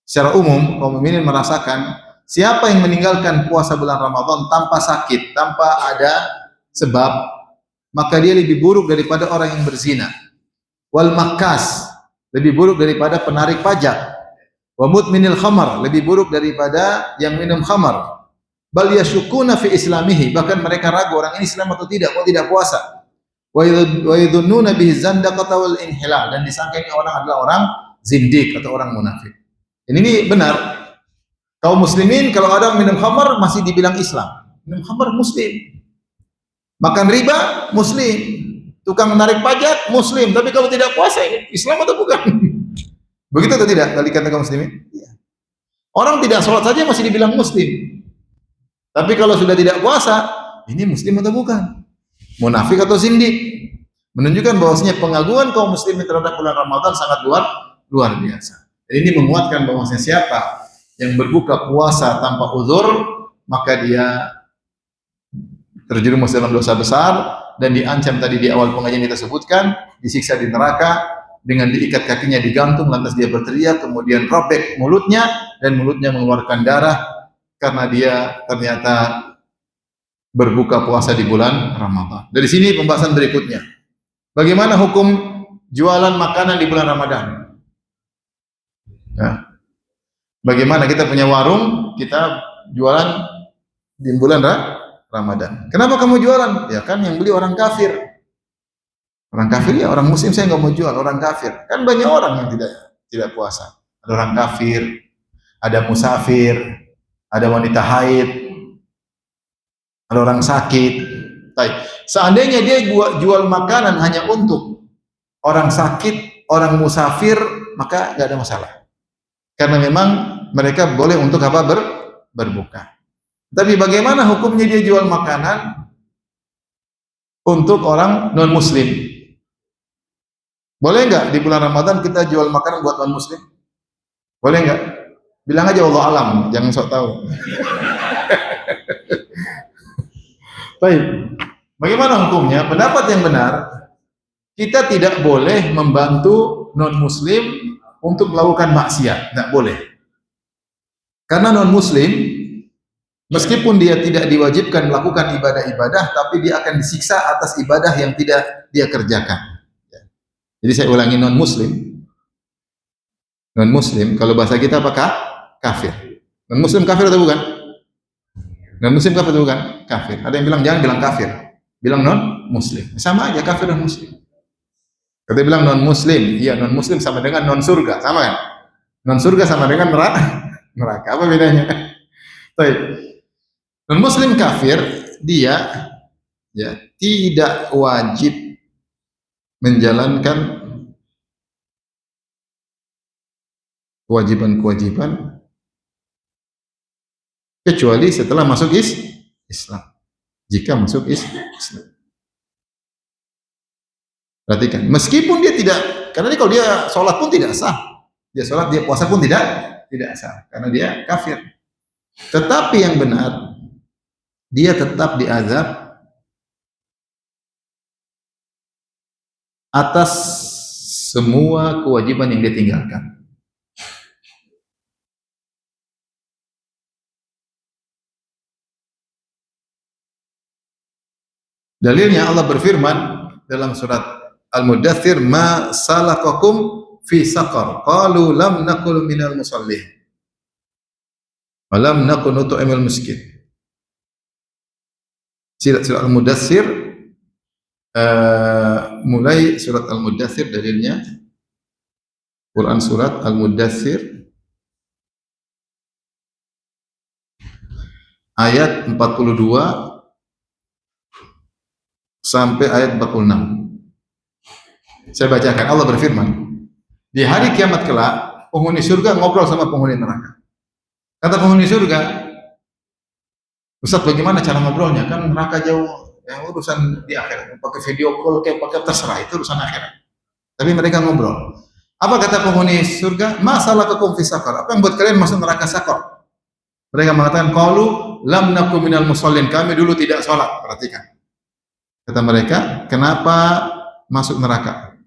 secara umum, kaum mukminin merasakan siapa yang meninggalkan puasa bulan Ramadan tanpa sakit, tanpa ada sebab, maka dia lebih buruk daripada orang yang berzina. Wal makas, lebih buruk daripada penarik pajak. Wa mudminil khamar, lebih buruk daripada yang minum khamar. Bal yashukuna fi islamihi, bahkan mereka ragu orang ini Islam atau tidak, kok tidak puasa. Wa yadhunnuna bihi zandaqata wal inhilal, dan disangka ini orang adalah orang zindik atau orang munafik. Ini benar. Kaum muslimin kalau ada minum khamar masih dibilang Islam. Minum khamar muslim. Makan riba muslim. Tukang menarik pajak muslim. Tapi kalau tidak puasa ini Islam atau bukan? Begitu atau tidak? Kalau dikatakan kaum muslimin? Ya. Orang tidak sholat saja masih dibilang muslim. Tapi kalau sudah tidak puasa, ini muslim atau bukan? Munafik atau zindik? Menunjukkan bahwasanya pengagungan kaum muslimin terhadap bulan Ramadan sangat luar biasa. Dan ini menguatkan bahwasanya siapa yang berbuka puasa tanpa uzur, maka dia terjerumus dalam dosa besar dan diancam tadi di awal pengajian kita sebutkan, disiksa di neraka dengan diikat kakinya digantung, lantas dia berteriak, kemudian robek mulutnya dan mulutnya mengeluarkan darah karena dia ternyata berbuka puasa di bulan Ramadan. Dari sini pembahasan berikutnya. Bagaimana hukum jualan makanan di bulan Ramadan? Ya. Bagaimana kita punya warung, kita jualan di bulan Ramadan. Kenapa kamu jualan? Ya kan yang beli orang kafir. Orang kafir ya, orang muslim saya nggak mau jual, orang kafir. Kan banyak orang yang tidak puasa. Ada orang kafir, ada musafir, ada wanita haid, ada orang sakit. Baik. Seandainya dia jual makanan hanya untuk orang sakit, orang musafir, maka nggak ada masalah. Karena memang mereka boleh untuk apa? Berbuka. Tapi bagaimana hukumnya dia jual makanan untuk orang non muslim? Boleh nggak di bulan Ramadan kita jual makanan buat non muslim? Boleh nggak? Bilang aja Allah alam, jangan sok tahu. Baik. Bagaimana hukumnya? Pendapat yang benar, kita tidak boleh membantu non muslim untuk melakukan maksiat, tidak boleh. Karena non muslim meskipun dia tidak diwajibkan melakukan ibadah-ibadah, tapi dia akan disiksa atas ibadah yang tidak dia kerjakan. Jadi saya ulangi, non muslim kalau bahasa kita apakah? Kafir. Non muslim kafir atau bukan? Non muslim kafir atau bukan? Kafir. Ada yang bilang jangan bilang kafir, bilang non muslim. Sama aja kafir dan muslim. Kita bilang non muslim, iya non muslim sama dengan non surga, sama kan? Non surga sama dengan neraka. Apa bedanya? Baik. Non muslim kafir, dia ya tidak wajib menjalankan kewajiban-kewajiban kecuali setelah masuk Islam. Jika masuk Islam. Perhatikan, meskipun dia tidak, karena dia kalau dia sholat pun tidak sah, dia sholat, dia puasa pun tidak sah, karena dia kafir. Tetapi yang benar, dia tetap diazab atas semua kewajiban yang dia tinggalkan. Dalilnya Allah berfirman dalam surat Al-Mudaththir, ma salakakum fi saqar, qalu lam nakul minal musallin wa lam nakun nut'imul miskin. Surat Al-Mudaththir, mulai surat Al-Mudaththir dalilnya, Quran surat Al-Mudaththir ayat 42 sampai ayat 46. Saya bacakan. Allah berfirman, di hari kiamat kelak penghuni surga ngobrol sama penghuni neraka. Kata penghuni surga, Ustaz bagaimana cara ngobrolnya? Kan neraka jauh, yang urusan di akhirat. Pakai video call, kayak pakai terserah, itu urusan akhirat. Tapi mereka ngobrol. Apa kata penghuni surga? Masalah kekum fi saqar. Apa yang buat kalian masuk neraka saqar? Mereka mengatakan, qalu lam nakum minal musallin. Kami dulu tidak sholat. Perhatikan. Kata mereka, kenapa masuk neraka?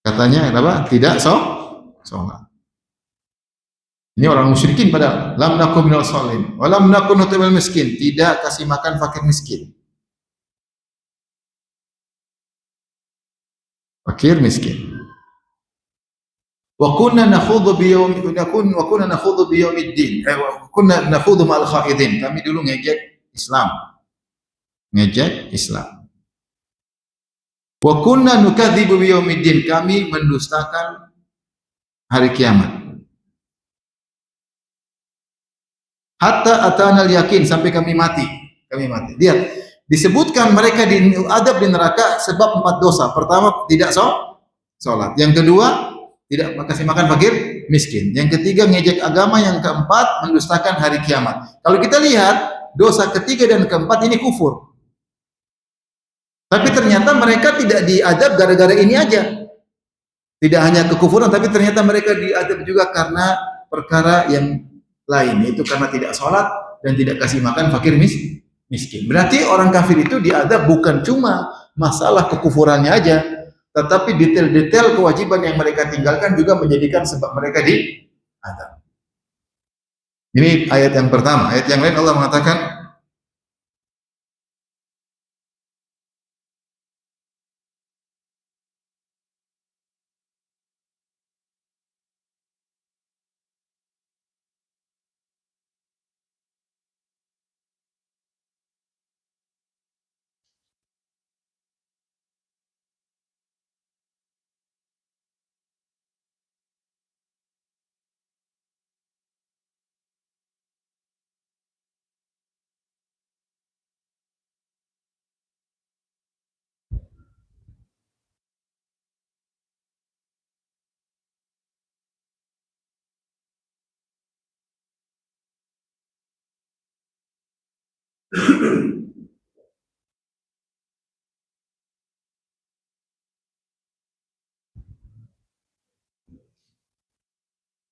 Katanya apa? Tidak sholat. Ini orang musyrikin padahal. Lam nakum minal shalim, wa lam nakun nut'imul miskin. Tidak kasih makan fakir miskin. Fakir miskin. Wa kunna nakhudhu bi yaumiddin. Kunna nakhudhu ma'al khaidin. Kami dulu ngejek Islam. Ngejek Islam. Wa kunna nukadzibu bi yaumiddin. Kami mendustakan hari kiamat. Hatta atana al-yakin, sampai kami mati. Kami mati. Lihat, disebutkan mereka diadab di neraka sebab 4 dosa. Pertama, tidak sholat. Yang kedua, tidak kasih makan fakir miskin. Yang ketiga, ngejek agama. Yang keempat, mendustakan hari kiamat. Kalau kita lihat, dosa ketiga dan keempat ini kufur. Tapi ternyata mereka tidak diadab gara-gara ini aja. Tidak hanya kekufuran, tapi ternyata mereka diadab juga karena perkara yang lain, yaitu karena tidak sholat dan tidak kasih makan fakir miskin. Berarti orang kafir itu diadab bukan cuma masalah kekufurannya aja, tetapi detail-detail kewajiban yang mereka tinggalkan juga menjadikan sebab mereka diadab. Ini ayat yang pertama. Ayat yang lain Allah mengatakan,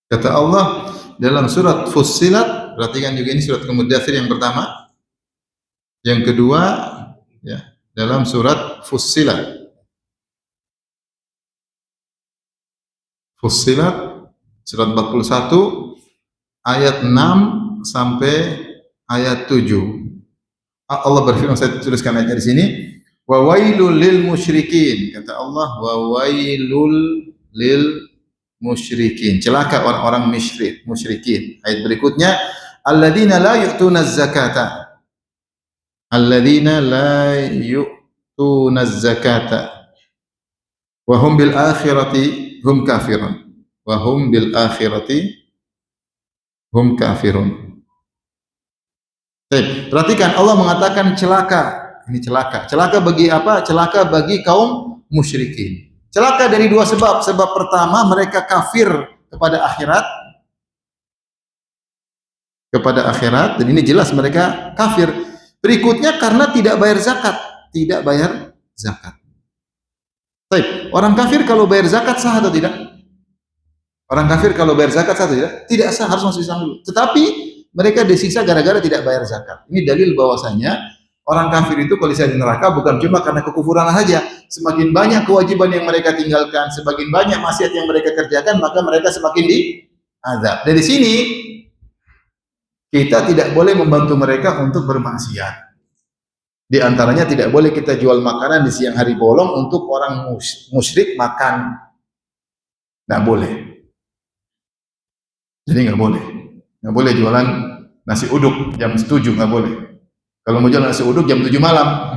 kata Allah dalam surat Fussilat, perhatikan juga ini surat Al-Mudaththir yang pertama, yang kedua, ya, dalam surat Fussilat. Fussilat surat 41 ayat 6 sampai ayat 7. Allah berfirman, saya tuliskan ayatnya di sini. Wa wailul lil musyrikin. Kata Allah, wa wailul lil musyrikin. Celaka orang-orang musyrikin. Ayat berikutnya, alladzina la yu'tuna zakata. Alladzina la yu'tuna zakata. Wa hum bil akhirati hum kafirun. Wa hum bil akhirati hum kafirun. Perhatikan, Allah mengatakan celaka. Ini celaka. Celaka bagi apa? Celaka bagi kaum musyrikin. Celaka dari 2 sebab. Sebab pertama, mereka kafir kepada akhirat. Kepada akhirat, dan ini jelas mereka kafir. Berikutnya karena tidak bayar zakat. Tidak bayar zakat. Orang kafir kalau bayar zakat sah atau tidak? Orang kafir kalau bayar zakat sah atau tidak? Tidak sah, harus masuk Islam dulu. Tetapi mereka disiksa gara-gara tidak bayar zakat. Ini dalil bahwasanya orang kafir itu kalau di neraka bukan cuma karena kekufuran saja. Semakin banyak kewajiban yang mereka tinggalkan, semakin banyak maksiat yang mereka kerjakan, maka mereka semakin diazab. Dari sini kita tidak boleh membantu mereka untuk bermaksiat. Di antaranya tidak boleh kita jual makanan di siang hari bolong untuk orang musyrik makan. Nggak boleh. Jadi nggak boleh. Nggak boleh jualan nasi uduk jam 7, nggak boleh. Kalau mau jualan nasi uduk jam 7 malam.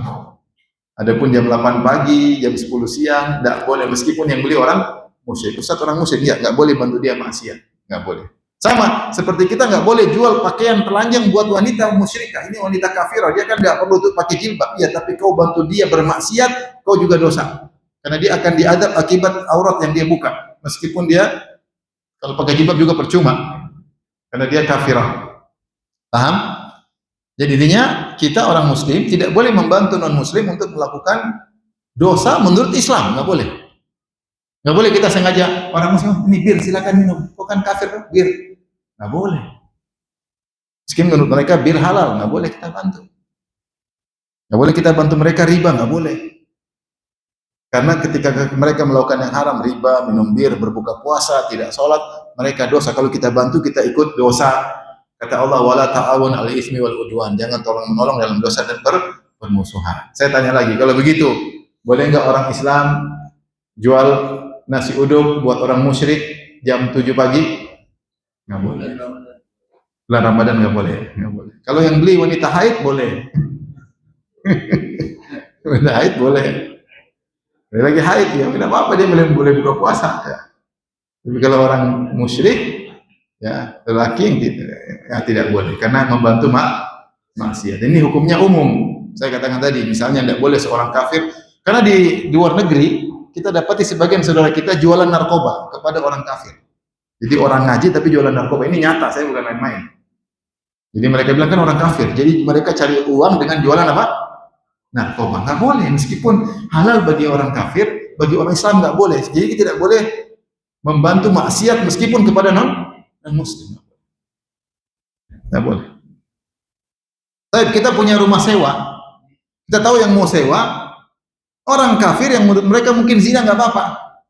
Adapun jam 8 pagi, jam 10 siang, nggak boleh. Meskipun yang beli orang musyrik. Ustaz orang musyrik, ya, nggak boleh bantu dia maksiat. Nggak boleh. Sama seperti kita nggak boleh jual pakaian telanjang buat wanita musyrikah. Ini wanita kafirah, dia kan nggak perlu untuk pakai jilbab. Ya, tapi kau bantu dia bermaksiat, kau juga dosa. Karena dia akan diadab akibat aurat yang dia buka. Meskipun dia kalau pakai jilbab juga percuma. Karena dia kafirah. Paham? Jadi intinya kita orang muslim tidak boleh membantu non muslim untuk melakukan dosa menurut Islam, nggak boleh. Nggak boleh kita sengaja orang muslim, ini bir silakan minum, kok kan kafir bir, nggak boleh. Meski menurut mereka bir halal, nggak boleh kita bantu. Nggak boleh kita bantu mereka riba, nggak boleh. Karena ketika mereka melakukan yang haram, riba, minum bir, berbuka puasa, tidak sholat, mereka dosa. Kalau kita bantu, kita ikut dosa. Kata Allah, wala ta'awun 'alal itsmi wal udwan. Jangan tolong menolong dalam dosa dan permusuhan. Saya tanya lagi, kalau begitu, boleh enggak orang Islam jual nasi uduk buat orang musyrik jam 7 pagi? Enggak boleh. Bulan Ramadan enggak boleh, enggak boleh. Kalau yang beli wanita haid boleh. Wanita haid boleh. Dia lagi haid ya, tidak apa-apa, dia boleh buka puasa ya. Tapi kalau orang musyrik ya, lelaki yang tidak boleh karena membantu maksiat. Ini hukumnya umum. Saya katakan tadi, misalnya tidak boleh seorang kafir, karena di luar negeri kita dapati sebagian saudara kita jualan narkoba kepada orang kafir. Jadi orang ngaji tapi jualan narkoba, ini nyata, saya bukan main-main. Jadi mereka bilang kan orang kafir, jadi mereka cari uang dengan jualan apa? Narkoba. Nggak boleh, meskipun halal bagi orang kafir, bagi orang Islam nggak boleh. Jadi kita tidak boleh membantu maksiat meskipun kepada non-muslim. Nggak boleh. Tapi kita punya rumah sewa, kita tahu yang mau sewa orang kafir yang menurut mereka mungkin zina nggak apa-apa,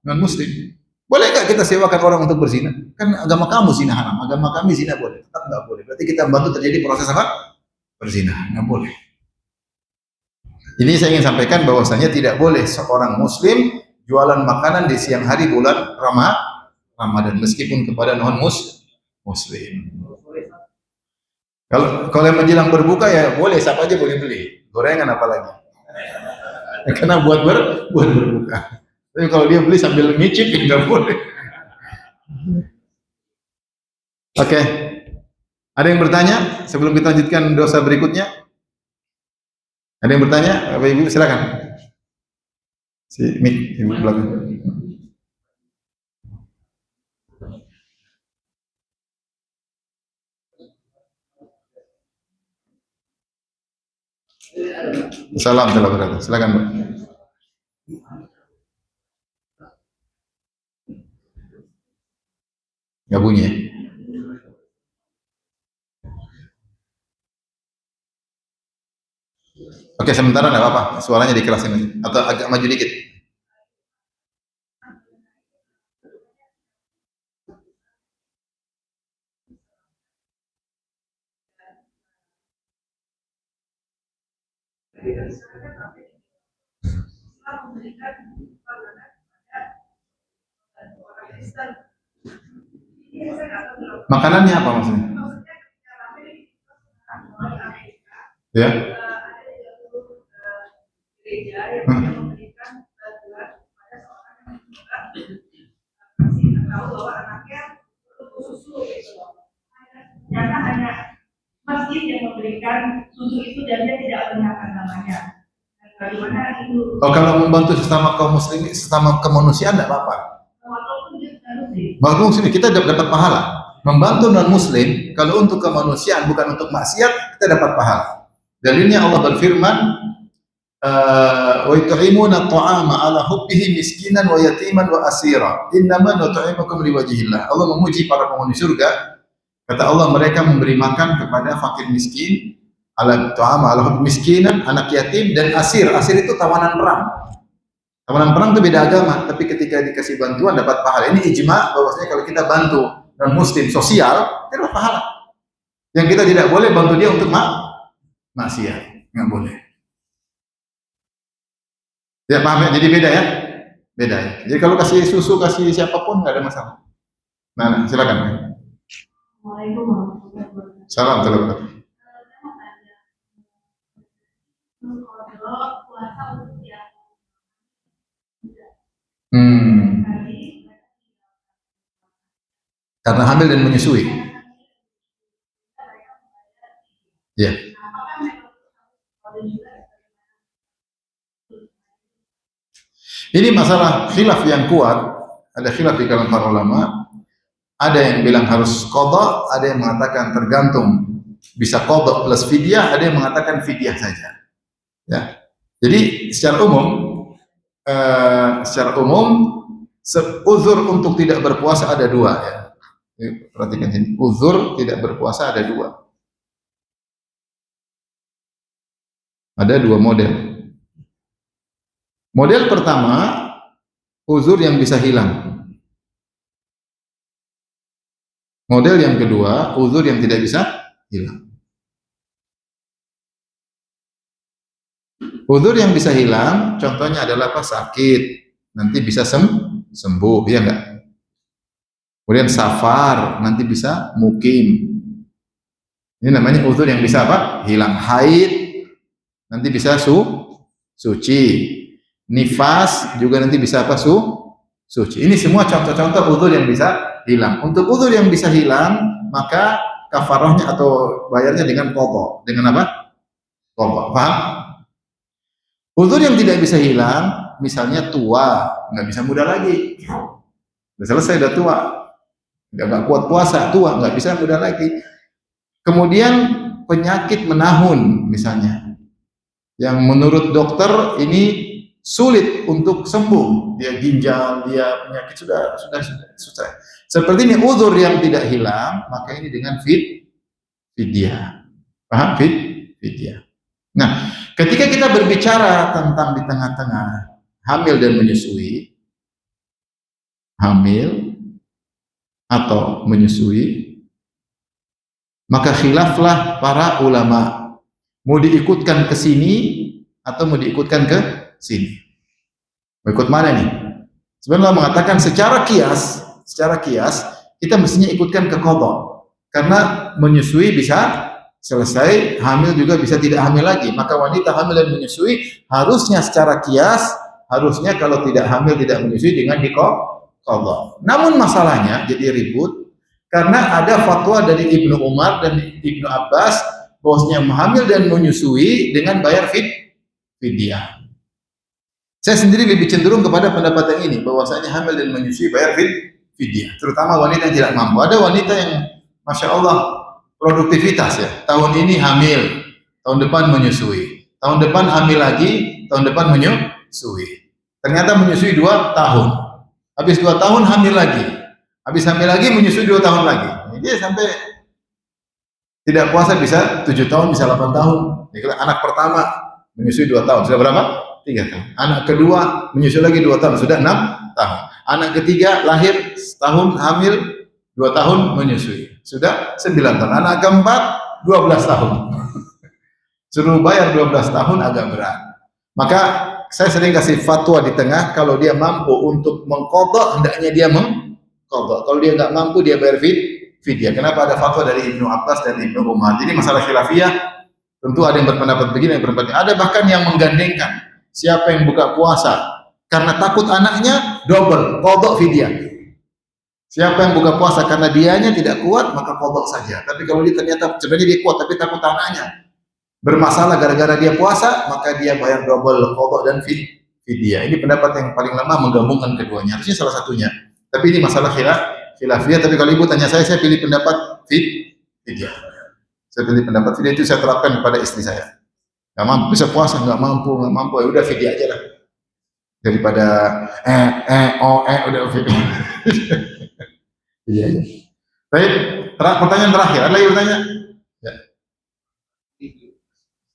non-muslim. Boleh nggak kita sewakan orang untuk berzina? Kan agama kamu zina haram, agama kami zina boleh. Tetap nggak boleh. Berarti kita bantu terjadi proses apa? Berzina. Nggak boleh. Ini saya ingin sampaikan bahwasanya tidak boleh seorang muslim jualan makanan di siang hari bulan Ramadan meskipun kepada non-muslim. Kalau yang menjelang berbuka ya boleh, siapa aja boleh beli. Gorengan apalagi. Karena buat berbuka. Tapi kalau dia beli sambil ngicip ya nggak boleh. Oke. Ada yang bertanya sebelum kita lanjutkan dosa berikutnya? Ada yang bertanya? Bapak Ibu silakan. Si Mik Ibu belakang. Assalamualaikum warahmatullahi wabarakatuh. Silakan, Mbak. Nggak bunyi ya? Oke, sementara nggak apa-apa. Suaranya dikerasin aja. Atau agak maju dikit. Makanannya apa maksudnya? Ya. Hmm. Karena hanya masjid yang memberikan susu itu dan dia tidak menyatakan namanya. Bagaimana itu? Oh, kalau membantu sesama kaum muslim, sesama kemanusiaan tidak apa-apa. Walaupun muslim kita dapat pahala. Membantu non muslim kalau untuk kemanusiaan bukan untuk maksiat kita dapat pahala. Dalilnya Allah berfirman, wa yut'imuna at'ama 'ala hubbihi miskinan wa yatiman wa asira. Innama nut'imukum liwajhillah. Allah memuji para penghuni surga. Kata Allah, mereka memberi makan kepada fakir miskin, ala ta'ama 'ala hubbi miskinan, anak yatim dan asir. Asir itu tawanan perang. Tawanan perang itu beda agama, tapi ketika dikasih bantuan dapat pahala. Ini ijma bahwasanya kalau kita bantu non muslim sosial, kita dapat pahala. Yang kita tidak boleh bantu dia untuk maksiat, nggak boleh. Ya paham ya? Jadi beda ya? Beda ya. Jadi kalau kasih susu, kasih siapapun nggak ada masalah. Nah, silakan. Waalaikumsalam warahmatullahi wabarakatuh. Salam warahmatullahi wabarakatuh. Karena hamil dan menyusui. Ya. Ini masalah khilaf yang kuat. Ada khilaf di kalangan para ulama. Ada yang bilang harus qadha, ada yang mengatakan tergantung. Bisa qadha plus fidyah, ada yang mengatakan fidyah saja. Ya. Jadi secara umum uzur untuk tidak berpuasa ada dua ya. Perhatikan ini, uzur tidak berpuasa ada dua. Ada dua model. Model pertama, uzur yang bisa hilang. Model yang kedua, uzur yang tidak bisa hilang. Uzur yang bisa hilang, contohnya adalah apa? Sakit, nanti bisa sembuh, ya enggak? Kemudian safar, nanti bisa mukim. Ini namanya uzur yang bisa apa? Hilang. Haid, nanti bisa suci. Nifas juga nanti bisa apa? Suci. Ini semua contoh-contoh uzur yang bisa hilang. Untuk uzur yang bisa hilang, maka kafarahnya atau bayarnya dengan qadha. Dengan apa? Qadha. Paham? Uzur yang tidak bisa hilang, misalnya tua, nggak bisa muda lagi. Udah selesai, udah tua. Nggak kuat puasa, tua, nggak bisa muda lagi. Kemudian penyakit menahun misalnya, yang menurut dokter ini sulit untuk sembuh. Dia ginjal, dia penyakit sudah susah. Seperti ini uzur yang tidak hilang, maka ini dengan fidyah. Paham? Fidyah. Nah, ketika kita berbicara tentang di tengah-tengah hamil dan menyusui, hamil atau menyusui, maka khilaflah para ulama, mau diikutkan ke sini atau mau diikutkan ke sini. Mau ikut mana nih? Sebenarnya mengatakan secara kias kita mestinya ikutkan ke qadha. Karena menyusui bisa selesai, hamil juga bisa tidak hamil lagi. Maka wanita hamil dan menyusui harusnya secara kias, harusnya kalau tidak hamil tidak menyusui dengan qadha. Namun masalahnya jadi ribut karena ada fatwa dari Ibnu Umar dan Ibnu Abbas bahwasanya hamil dan menyusui dengan bayar fidyah. Saya sendiri lebih cenderung kepada pendapat yang ini, bahwasanya hamil dan menyusui bayar fidyah, terutama wanita yang tidak mampu. Ada wanita yang Masya Allah produktivitas ya, tahun ini hamil, tahun depan menyusui, tahun depan hamil lagi, tahun depan menyusui. Ternyata menyusui 2 tahun, habis 2 tahun hamil lagi, habis hamil lagi menyusui 2 tahun lagi. Dia sampai tidak puasa bisa 7 tahun, bisa 8 tahun. Jadi anak pertama menyusui 2 tahun, sudah berapa? 3 tahun. Anak kedua menyusui lagi 2 tahun, sudah 6 tahun. Anak ketiga lahir setahun hamil, 2 tahun menyusui, sudah 9 tahun. Anak keempat 12 tahun. Suruh bayar 12 tahun agak berat. Maka saya sering kasih fatwa di tengah, kalau dia mampu untuk mengqadha, hendaknya dia mengqadha. Kalau dia nggak mampu, dia bayar fidyah. Kenapa ada fatwa dari Ibnu Abbas dan Ibnu Umar? Jadi masalah khilafiyah, tentu ada yang berpendapat begini, yang berpendapat. Ada bahkan yang menggandengkan siapa yang buka puasa karena takut anaknya, double qadha fidyah. Siapa yang buka puasa karena dianya tidak kuat, maka qadha saja. Tapi kalau dia ternyata sebenarnya dia kuat tapi takut anaknya bermasalah gara-gara dia puasa, maka dia bayar double qadha dan fidyah. Ini pendapat yang paling lama menggabungkan keduanya. Harusnya salah satunya. Tapi ini masalah khilafiyah. Tapi kalau ibu tanya saya pilih pendapat fidyah. Saya pilih pendapat fidyah, itu saya terapkan kepada istri saya. Nggak mampu bisa puasa, nggak mampu, ya udah fidyah aja lah. Daripada udah fidyah. Fidyah aja. Baik, pertanyaan terakhir. Ada lagi bertanya? Ya.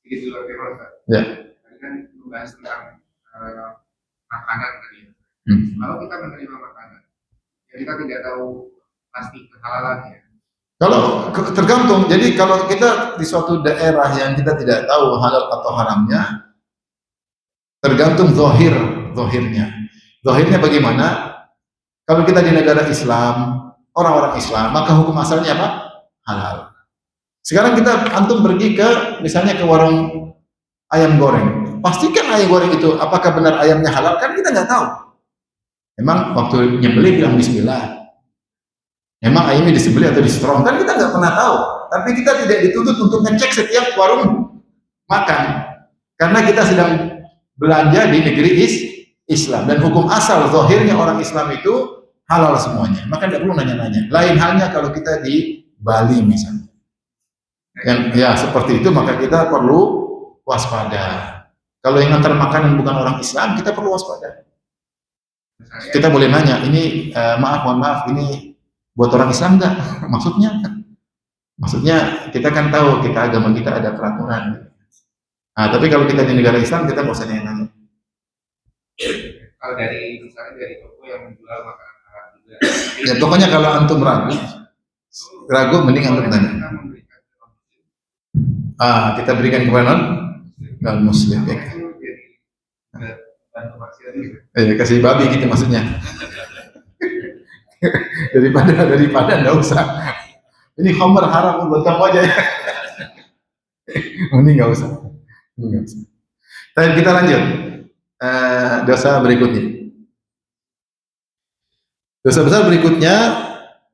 Sedikit di luar tema, Pak. Ya. Tadi kan membahas tentang makanan tadi. Kalau kita menerima makanan, ya kita tidak tahu pasti kehalalannya. Kalau tergantung. Jadi kalau kita di suatu daerah yang kita tidak tahu halal atau haramnya, tergantung zahirnya. Zahirnya bagaimana? Kalau kita di negara Islam, orang-orang Islam, maka hukum asalnya apa? Halal. Sekarang kita antum pergi ke misalnya ke warung ayam goreng. Pastikan ayam goreng itu apakah benar ayamnya halal, kan kita nggak tahu. Memang waktu nyembelih bilang bismillah. Memang ayamnya disembelih atau disetrong, kan kita nggak pernah tahu. Tapi kita tidak dituntut untuk ngecek setiap warung makan, karena kita sedang belanja di negeri Islam dan hukum asal zahirnya orang Islam itu halal semuanya. Maka tidak perlu nanya-nanya. Lain halnya kalau kita di Bali misalnya, ya seperti itu, maka kita perlu waspada. Kalau yang antar makanan bukan orang Islam, kita perlu waspada. Kita boleh nanya, ini mohon maaf, ini buat orang Islam enggak? Maksudnya kita kan tahu agama kita ada peraturan. Nah, tapi kalau kita di negara Islam, kita nggak usah nanya. Kalau misalnya dari toko yang menjual makanan halal juga. Ya pokoknya kalau antum ragu, Ragu, mending antum tanya. Kita memberikan ke non-muslim. Kita berikan kepada non muslim ya. Itu jadi bantu maksiat gitu. Kasih babi gitu maksudnya. daripada enggak usah. Ini khamr haram buat kamu aja ya. Ini enggak usah. Tapi kita lanjut. Dosa berikutnya. Dosa besar berikutnya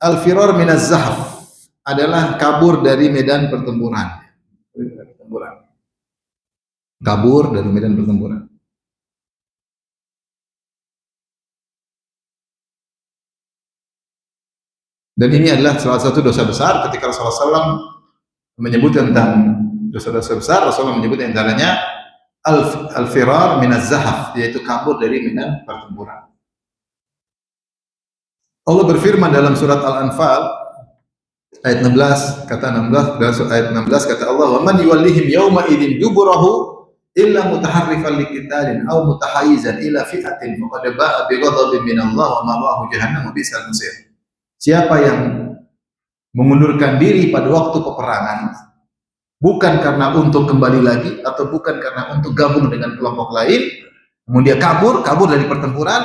al-firar minaz zahf, adalah kabur dari medan pertempuran. Kabur dari medan pertempuran. Dan ini adalah salah satu dosa besar. Ketika Rasulullah SAW menyebut tentang dosa-dosa besar, Rasulullah menyebut antaranya al-firar minaz zahf, yaitu kabur dari medan pertempuran. Allah berfirman dalam surat Al-Anfal ayat 16, kata 16, dalam ayat 16 kata Allah, "Wa man yuwallihim yawma idzin duburahu illa mutaharrifan liqitalin aw mutahayyizan ila fi'atin faqad ba'a bi ghadabin min Allah wa ma'wahu jahannam wa bi'sal masir." Siapa yang mengundurkan diri pada waktu peperangan bukan karena untuk kembali lagi atau bukan karena untuk gabung dengan kelompok lain, kemudian kabur dari pertempuran,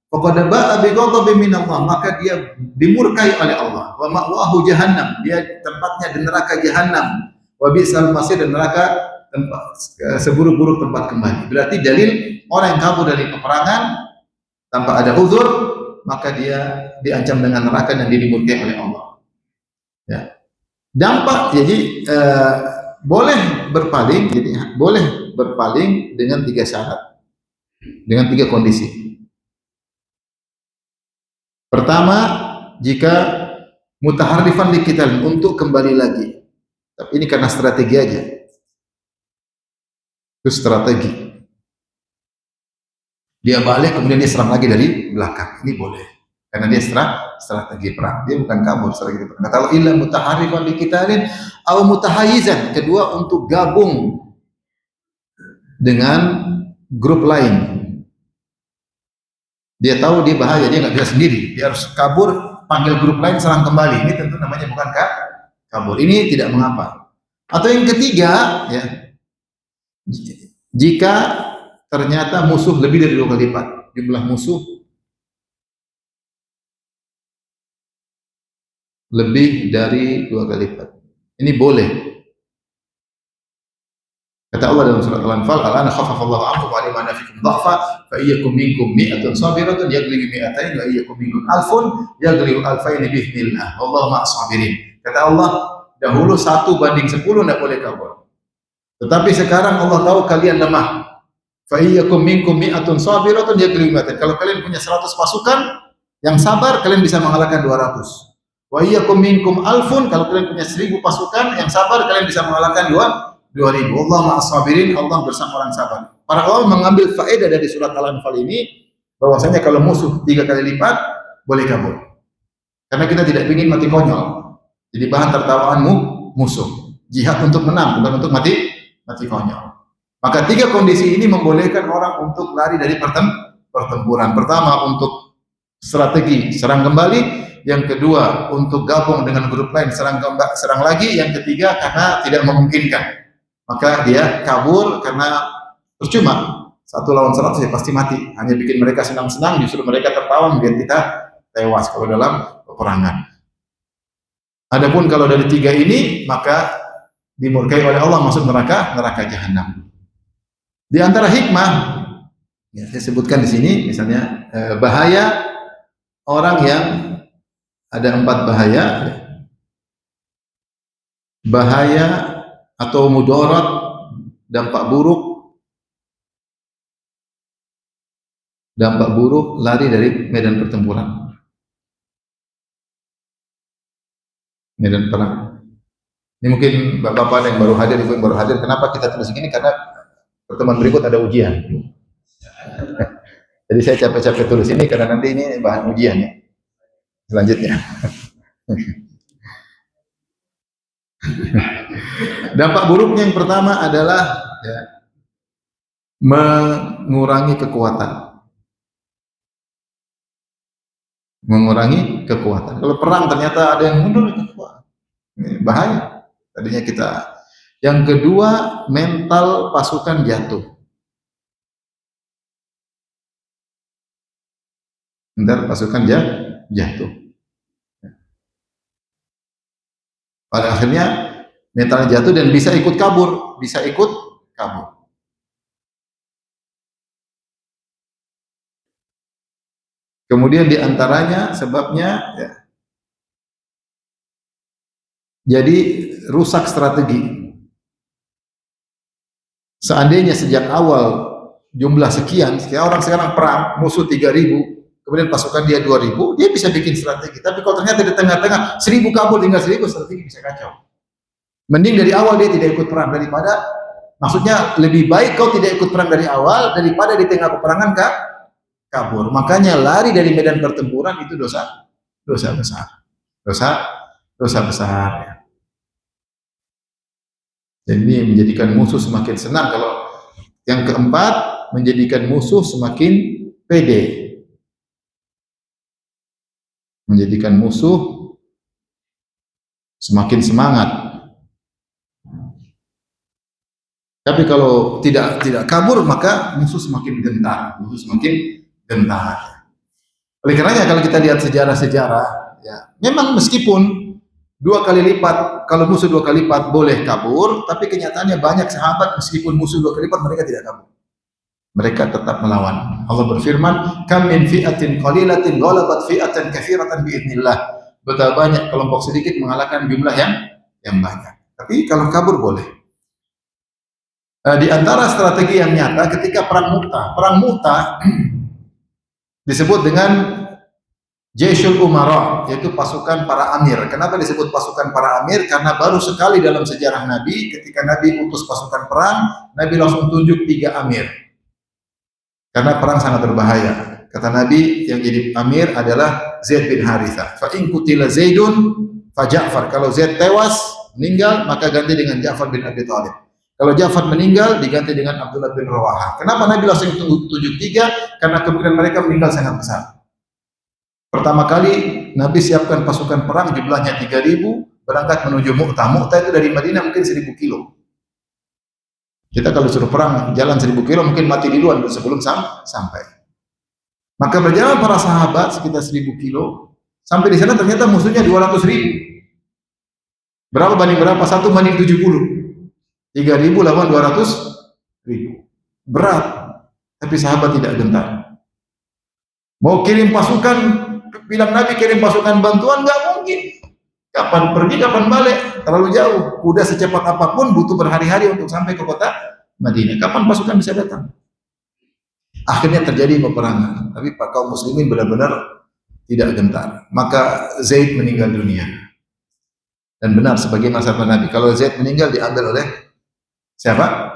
faqad ba'a bi ghadabin min Allah, maka dia dimurkai oleh Allah. Wa ma'wahu jahannam, dia tempatnya di neraka jahanam. Wa bi'sal masir, dan neraka tempat seburuk-buruk tempat kembali. Berarti dalil orang yang kabur dari peperangan tanpa ada uzur, maka dia diancam dengan neraka dan dimurkai oleh Allah. Ya. Dampak jadi boleh berpaling, jadi boleh berpaling dengan 3 syarat, dengan 3 kondisi. Pertama, jika mutaharrifan liqital, untuk kembali lagi. Tapi ini karena strategi aja. Itu strategi. Dia balik kemudian dia serang lagi dari belakang. Ini boleh. Karena dia strategi perang. Dia bukan kabur, strategi perang. Kalau illa mutaharrifan liqitalin aw mutahayyizan, kedua untuk gabung dengan grup lain. Dia tahu dia bahaya, dia nggak bisa sendiri, dia harus kabur, panggil grup lain, serang kembali. Ini tentu namanya bukan kabur. Ini tidak mengapa. Atau yang ketiga, ya, jika ternyata musuh lebih dari 2 kali lipat, jumlah musuh lebih dari 2 kali lipat, ini boleh. Kata Allah dalam surat Al-Anfal, "Al-ana khaffafallahu ankum wa alima anna fikum dha'fa fa iyyakum minkum mi'atun sabiratun yaghlibu mi'atain wa iyyakum minkum alfun yaghlibu alfain bi idznillah wallahu ma'as sabirin." Kata Allah, dahulu 1:10 enggak boleh kabur. Tetapi sekarang Allah tahu kalian lemah. Fa iyyakum minkum mi'atun sabiratun yaghlibu mi'atain. Kalau kalian punya 100 pasukan yang sabar, kalian bisa mengalahkan 200. Wa iyyakum minkum alfun, kalau kalian punya 1000 pasukan yang sabar, kalian bisa mengalahkan 2000. Allah ma'as sabirin, Allah bersama orang sabar. Para ulama mengambil faedah dari surat Al-Anfal ini bahwasanya kalau musuh 3 kali lipat boleh kabur. Karena kita tidak ingin mati konyol. Jadi bahan tertawaanmu musuh. Jihad untuk menang, bukan untuk mati konyol. Maka 3 kondisi ini membolehkan orang untuk lari dari pertempuran. Pertama, untuk strategi serang kembali, yang kedua untuk gabung dengan grup lain serang lagi, yang ketiga karena tidak memungkinkan. Maka dia kabur karena percuma. 1 lawan 100 ya pasti mati. Hanya bikin mereka senang-senang, justru mereka tertawa membuat kita tewas kalau dalam peperangan. Adapun kalau dari 3 ini, maka dimurkai oleh Allah, masuk neraka jahanam. Di antara hikmah, ya, saya sebutkan di sini, misalnya bahaya orang yang ada 4 bahaya, bahaya atau mudarat, dampak buruk lari dari medan pertempuran, medan perang. Ini mungkin bapak-bapak yang baru hadir, ibu yang baru hadir, kenapa kita tulis begini? Karena pertemuan berikut ada ujian. Jadi saya capek-capek tulis ini karena nanti ini bahan ujian ya. Selanjutnya. Dampak buruknya yang pertama adalah ya, mengurangi kekuatan. Mengurangi kekuatan. Kalau perang ternyata ada yang mundur, Ini bahaya. Tadinya kita. Yang kedua, mental pasukan jatuh. Mental pasukan jatuh. Pada akhirnya mental jatuh dan bisa ikut kabur, Kemudian diantaranya sebabnya ya, jadi rusak strategi. Seandainya sejak awal jumlah sekian orang sekarang perang, musuh 3.000, kemudian pasukan dia 2.000, dia bisa bikin strategi. Tapi kalau ternyata di tengah-tengah 1.000 kabur, tinggal 1.000, strategi bisa kacau. Mending dari awal dia tidak ikut perang daripada, maksudnya lebih baik kau tidak ikut perang dari awal daripada di tengah peperangan kabur. Makanya lari dari medan pertempuran itu dosa besar. Dosa besar ya. Jadi menjadikan musuh semakin senang. Kalau yang keempat, menjadikan musuh semakin pede. Menjadikan musuh semakin semangat. Tapi kalau tidak kabur, maka musuh semakin gentar. Oleh karenanya kalau kita lihat sejarah-sejarah, ya, memang meskipun 2 kali lipat, kalau musuh 2 kali lipat boleh kabur, tapi kenyataannya banyak sahabat meskipun musuh 2 kali lipat mereka tidak kabur. Mereka tetap melawan. Allah berfirman, "Kam min fi'atin qalilatin ghalabat fi'atan katsiratan biidznillah." Betapa banyak kelompok sedikit mengalahkan jumlah yang banyak. Tapi kalau kabur boleh. Di antara strategi yang nyata ketika perang Mu'tah disebut dengan Jaisyul Umara, yaitu pasukan para amir. Kenapa disebut pasukan para amir? Karena baru sekali dalam sejarah Nabi, ketika Nabi utus pasukan perang, Nabi langsung tunjuk 3 amir. Karena perang sangat berbahaya. Kata Nabi, yang jadi amir adalah Zaid bin Harithah. Fa in qutila Zaidun fa Ja'far. Kalau Zaid tewas, meninggal, maka ganti dengan Ja'far bin Abi Thalib. Kalau Ja'far meninggal, diganti dengan Abdullah bin Rawahah. Kenapa Nabi langsung tunjuk 3? Karena kemungkinan mereka meninggal sangat besar. Pertama kali Nabi siapkan pasukan perang jumlahnya 3.000 berangkat menuju Mu'tah. Mu'tah itu dari Madinah mungkin 1.000 kilo. Kita kalau suruh perang jalan 1.000 kilo mungkin mati duluan sebelum sampai. Maka berjalan para sahabat sekitar 1.000 kilo sampai di sana ternyata musuhnya 200.000. Berapa banding berapa? 1 banding 70. 3.000 lawan 200.000. Berat. Tapi sahabat tidak gentar. Mau kirim pasukan, bilang Nabi kirim pasukan bantuan, nggak mungkin. Kapan pergi, kapan balik, terlalu jauh. Udah secepat apapun butuh berhari-hari untuk sampai ke kota Madinah. Kapan pasukan bisa datang? Akhirnya terjadi peperangan. Tapi kaum muslimin benar-benar tidak gentar. Maka Zaid meninggal dunia. Dan benar sebagai nasihat Nabi, kalau Zaid meninggal diambil oleh siapa?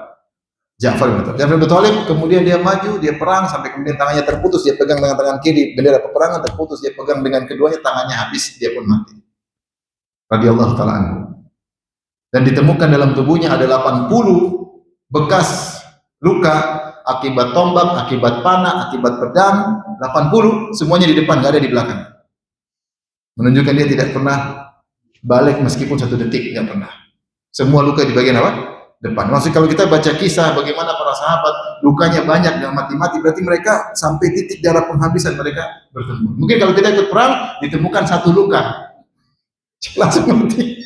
Ja'far bin Abi Thalib. Kemudian dia maju, dia perang sampai kemudian tangannya terputus, dia pegang dengan tangan kiri bendera peperangan, terputus, dia pegang dengan keduanya, tangannya habis, dia pun mati. Radhiyallahu ta'ala anhu. Dan ditemukan dalam tubuhnya ada 80 bekas luka akibat tombak, akibat panah, akibat pedang. 80 semuanya di depan, nggak ada di belakang. Menunjukkan dia tidak pernah balik meskipun 1 detik, nggak pernah. Semua luka di bagian apa? Depan. Maksud kalau kita baca kisah bagaimana para sahabat lukanya banyak dan mati-mati, berarti mereka sampai titik darah penghabisan mereka bertempur. Mungkin kalau kita ikut perang ditemukan 1 luka langsung mati.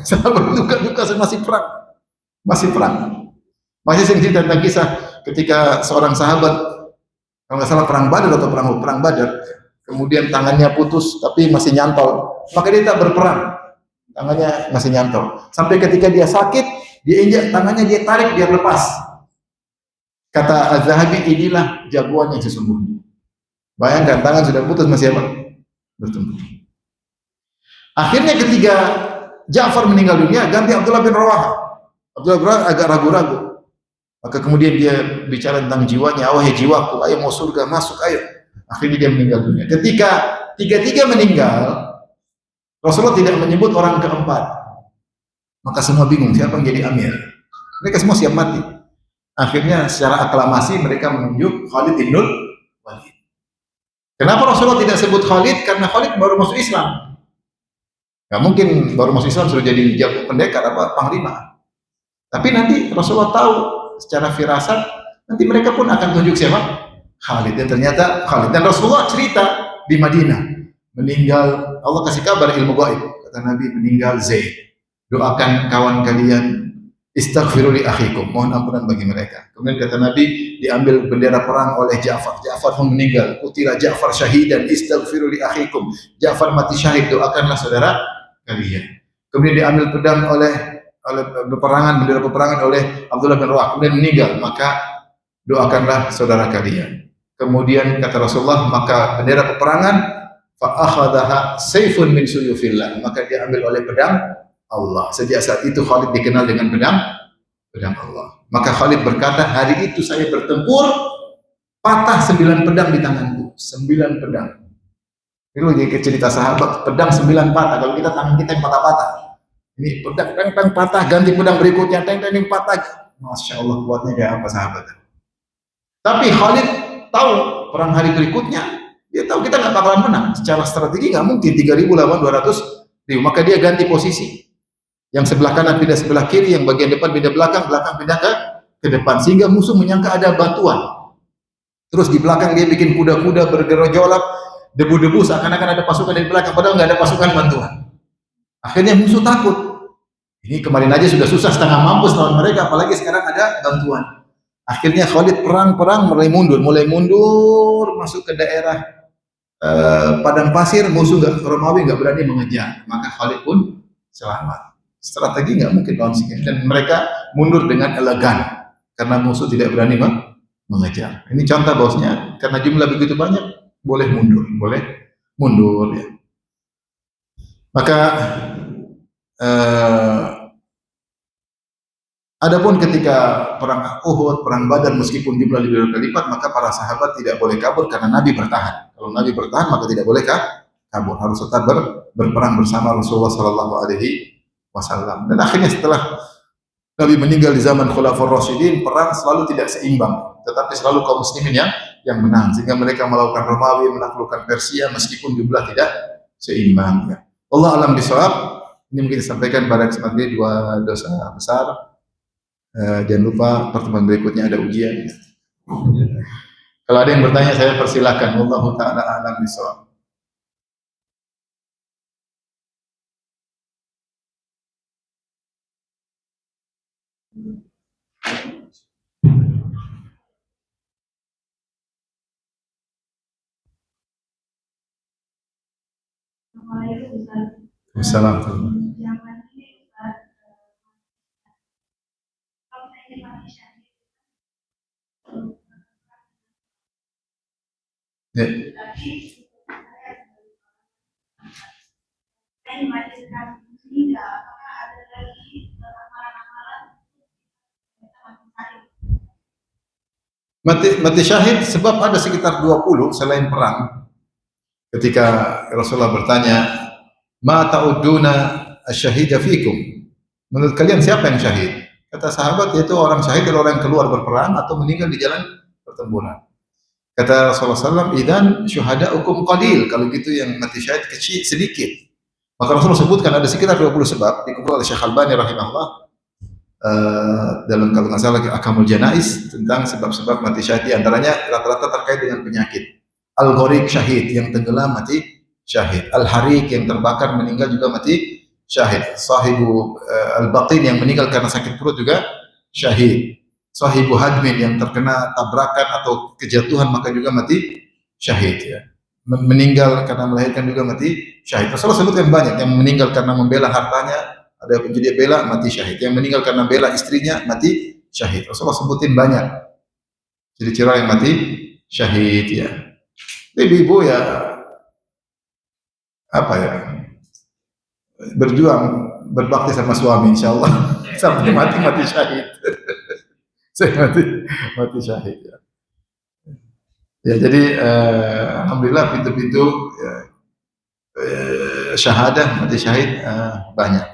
Sahabat luka masih perang. Masih cerita tentang kisah ketika seorang sahabat kalau nggak salah perang Badar atau perang Badar, kemudian tangannya putus tapi masih nyantol, maka dia tak berperang. Tangannya masih nyantol. Sampai ketika dia sakit, dia injak tangannya, dia tarik biar lepas. Kata Az-Zahabi, inilah jagoan yang sesungguhnya. Bayangkan tangan sudah putus masih apa? Bertempur. Akhirnya ketika Ja'far meninggal dunia, ganti Abdullah bin Rawahah. Abdullah bin Rawahah agak ragu-ragu. Maka kemudian dia bicara tentang jiwanya, wahai jiwaku, ayo mau surga, masuk, ayo. Akhirnya dia meninggal dunia. Ketika 3 meninggal, Rasulullah tidak menyebut orang keempat. Maka semua bingung siapa yang jadi amir. Mereka semua siap mati. Akhirnya secara aklamasi mereka menunjuk Khalid bin Walid. Kenapa Rasulullah tidak sebut Khalid? Karena Khalid baru masuk Islam. Nggak mungkin baru masuk Islam sudah jadi jago pendekar apa panglima. Tapi nanti Rasulullah tahu secara firasat nanti mereka pun akan tunjuk siapa? Khalid. Dan ternyata Khalid, dan Rasulullah cerita di Madinah meninggal, Allah kasih kabar ilmu gaib, kata Nabi meninggal Zaid, doakan kawan kalian, istaghfiru li akhikum, mohon ampunan bagi mereka. Kemudian kata Nabi, diambil bendera perang oleh Ja'far, Ja'far pun meninggal, qutila Ja'far syahidan, istaghfiru li akhikum, Ja'far mati syahid, doakanlah saudara kalian. Kemudian diambil pedang oleh bendera peperangan oleh Abdullah bin Rawah, kemudian meninggal, maka doakanlah saudara kalian. Kemudian kata Rasulullah, maka bendera peperangan fa akhadhaha sayfun min suyufillah, maka diambil oleh pedang Allah. Sejak saat itu Khalid dikenal dengan pedang Allah. Maka Khalid berkata, hari itu saya bertempur, patah 9 pedang di tanganku, 9 pedang. Ini lagi cerita sahabat, pedang 9 patah. Kalau kita tangan kita yang patah-patah. Ini pedang patah, ganti pedang berikutnya, teng patah. Masya Allah, kuatnya kayak apa sahabat. Tapi Khalid tahu perang hari berikutnya, dia tahu kita nggak bakalan menang. Secara strategi nggak mungkin 3.000 lawan 200.000. Maka dia ganti posisi. Yang sebelah kanan pindah sebelah kiri, yang bagian depan pindah belakang pindah ke depan, sehingga musuh menyangka ada batuan. Terus di belakang dia bikin kuda-kuda bergerojolak, debu-debu seakan-akan ada pasukan di belakang, padahal nggak ada pasukan bantuan. Akhirnya musuh takut. Ini kemarin aja sudah susah setengah mampus lawan mereka, apalagi sekarang ada bantuan. Akhirnya Khalid perang mulai mundur masuk ke daerah padang pasir, musuh Romawi nggak berani mengejar, maka Khalid pun selamat. Strategi nggak mungkin lawan sini, dan mereka mundur dengan elegan karena musuh tidak berani mengejar. Ini contoh bahwasanya karena jumlah begitu banyak boleh mundur ya. Maka adapun ketika perang Uhud, perang Badar, meskipun jumlah lebih berlipat, maka para sahabat tidak boleh kabur karena Nabi bertahan. Kalau Nabi bertahan, maka tidak boleh kabur, harus tetap berperang bersama Rasulullah Sallallahu Alaihi Wasallam. Dan akhirnya setelah Nabi meninggal di zaman Khulafaur Rasyidin, perang selalu tidak seimbang, tetapi selalu kaum muslimin yang menang, sehingga mereka melakukan Romawi, menaklukkan Persia meskipun jumlah tidak seimbang. Ya. Allah alam bisawab. Ini mungkin disampaikan pada kesempatan ini 2 dosa besar. Jangan lupa pertemuan berikutnya ada ujian. Kalau ada yang bertanya, saya persilahkan. Wallahu ta'ala a'lam bishawab. Assalamualaikum. Ya. Mati syahid sebab ada sekitar 20 selain perang. Ketika Rasulullah bertanya, "Ma ta'uduna asy-syahida fikum?" Menurut kalian siapa yang syahid? Kata sahabat, yaitu orang syahid adalah orang yang keluar berperang atau meninggal di jalan pertempuran. Kata Rasulullah SAW, "Idzan syuhada'ukum qalil." Kalau gitu yang mati syahid kecil sedikit. Maka Rasulullah sebutkan ada sekitar 20 sebab, dikumpulkan oleh Syekh Albani rahimahullah dalam kalau nggak salah Ahkamul Janaiz tentang sebab-sebab mati syahid, antaranya rata-rata terkait dengan penyakit. Al-Gharik syahid, yang tenggelam mati syahid. Al-Harik, yang terbakar meninggal juga mati syahid. Sahibu Al-Baqin, yang meninggal karena sakit perut juga syahid. Sahibu Hadmin, yang terkena tabrakan atau kejatuhan maka juga mati syahid ya. Meninggal karena melahirkan juga mati syahid. Rasulullah sebutkan banyak, yang meninggal karena membela hartanya, ada penjudi bela mati syahid. Yang meninggal karena bela istrinya mati syahid. Rasulullah sebutin banyak ciri-ciri yang mati syahid ya. Ibu-ibu ya apa ya, berjuang berbakti sama suami insyaallah sampai mati syahid. Saya mati syahid ya. Ya jadi alhamdulillah pintu-pintu syahadah mati syahid banyak.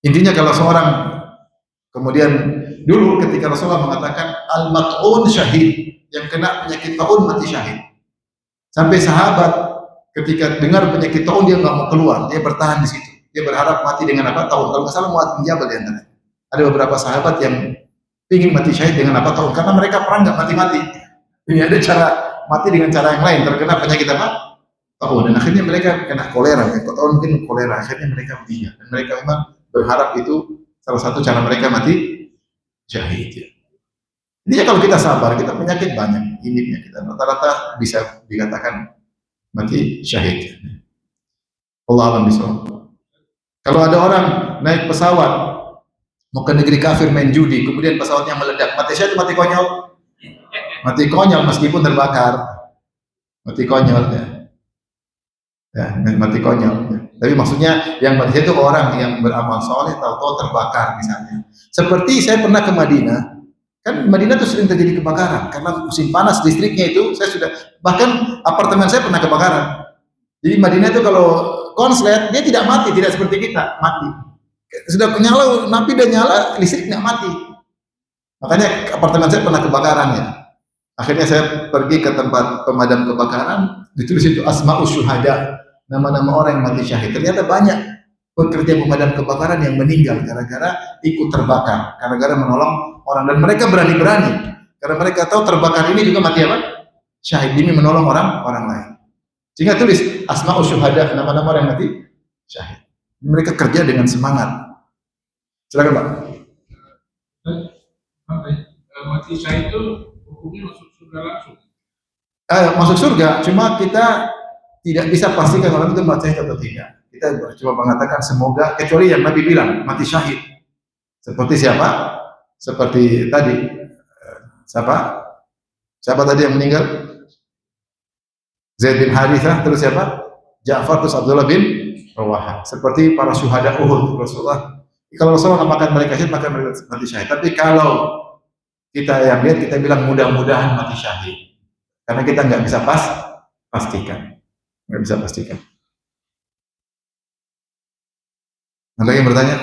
Intinya kalau seorang kemudian dulu ketika Rasulullah mengatakan al-mat'un syahid, yang kena penyakit taun mati syahid. Sampai sahabat ketika dengar penyakit taun dia nggak mau keluar, dia bertahan di situ. Dia berharap mati dengan apa? Taun. Kalau nggak salah Mu'adz bin Jabal di antara. Ada beberapa sahabat yang ingin mati syahid dengan apa? Taun. Karena mereka perang nggak mati-mati. Ini ada cara mati dengan cara yang lain. Terkena penyakit apa? Taun. Dan akhirnya mereka kena kolera. Ya. Taun mungkin kolera. Akhirnya mereka meninggal. Dan mereka memang berharap itu salah satu cara mereka mati syahid. Ya. Ini ya kalau kita sabar, kita penyakit banyak. Ini penyakit rata-rata bisa dikatakan mati syahid. Allah alam bisawab. Kalau ada orang naik pesawat mau ke negeri kafir main judi, kemudian pesawatnya meledak, mati syahid, mati konyol. Mati konyol meskipun terbakar. Mati konyol ya. Ya, mati konyol. Ya. Tapi maksudnya yang mati itu orang yang beramal soleh tahu-tahu terbakar misalnya. Seperti saya pernah ke Madinah. Kan Madinah itu sering terjadi kebakaran karena musim panas listriknya itu saya sudah bahkan apartemen saya pernah kebakaran. Jadi Madinah itu kalau konslet dia tidak mati, tidak seperti kita mati. Sudah nyala, napi dan nyala, listrik nggak mati. Makanya apartemen saya pernah kebakaran ya. Akhirnya saya pergi ke tempat pemadam kebakaran, ditulis itu Asma'us Syuhada, nama-nama orang yang mati syahid. Ternyata banyak pekerja pemadam kebakaran yang meninggal gara-gara ikut terbakar, gara-gara menolong orang, dan mereka berani-berani karena mereka tahu terbakar ini juga mati apa? Syahid, demi menolong orang lain. Sehingga tulis Asma'us Syuhada, nama-nama orang yang mati syahid. Mereka kerja dengan semangat. Silakan Pak. Mati syahid itu hukumnya masuk surga langsung. Masuk surga, cuma kita tidak bisa pastikan orang itu mati syahid atau tidak. Kita coba mengatakan semoga, kecuali yang Nabi bilang mati syahid. Seperti siapa? Seperti tadi siapa tadi yang meninggal? Zaid bin Harithah, terus siapa? Ja'far, terus Abdullah bin Rawaha. Seperti para syuhada Uhud. Rasulullah, kalau Rasulullah namakan mereka syahid, maka mereka mati syahid. Tapi kalau kita yang lihat, kita bilang mudah-mudahan mati syahid, karena kita nggak bisa pastikan, nggak bisa pastikan. Ada yang bertanya?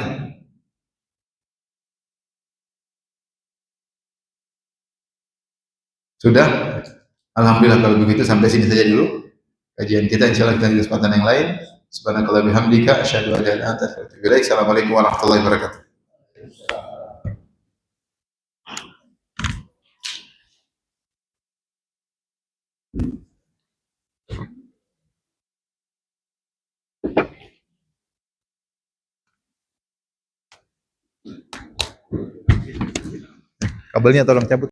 Sudah? Alhamdulillah kalau begitu sampai sini saja dulu kajian kita. Insyaallah kita di kesempatan yang lain. Subhanakallah bihamdika asyhadu an la ilaha illa anta astaghfiruka wa atubu ilaik. Assalamualaikum warahmatullahi wabarakatuh. Kabelnya tolong cabut.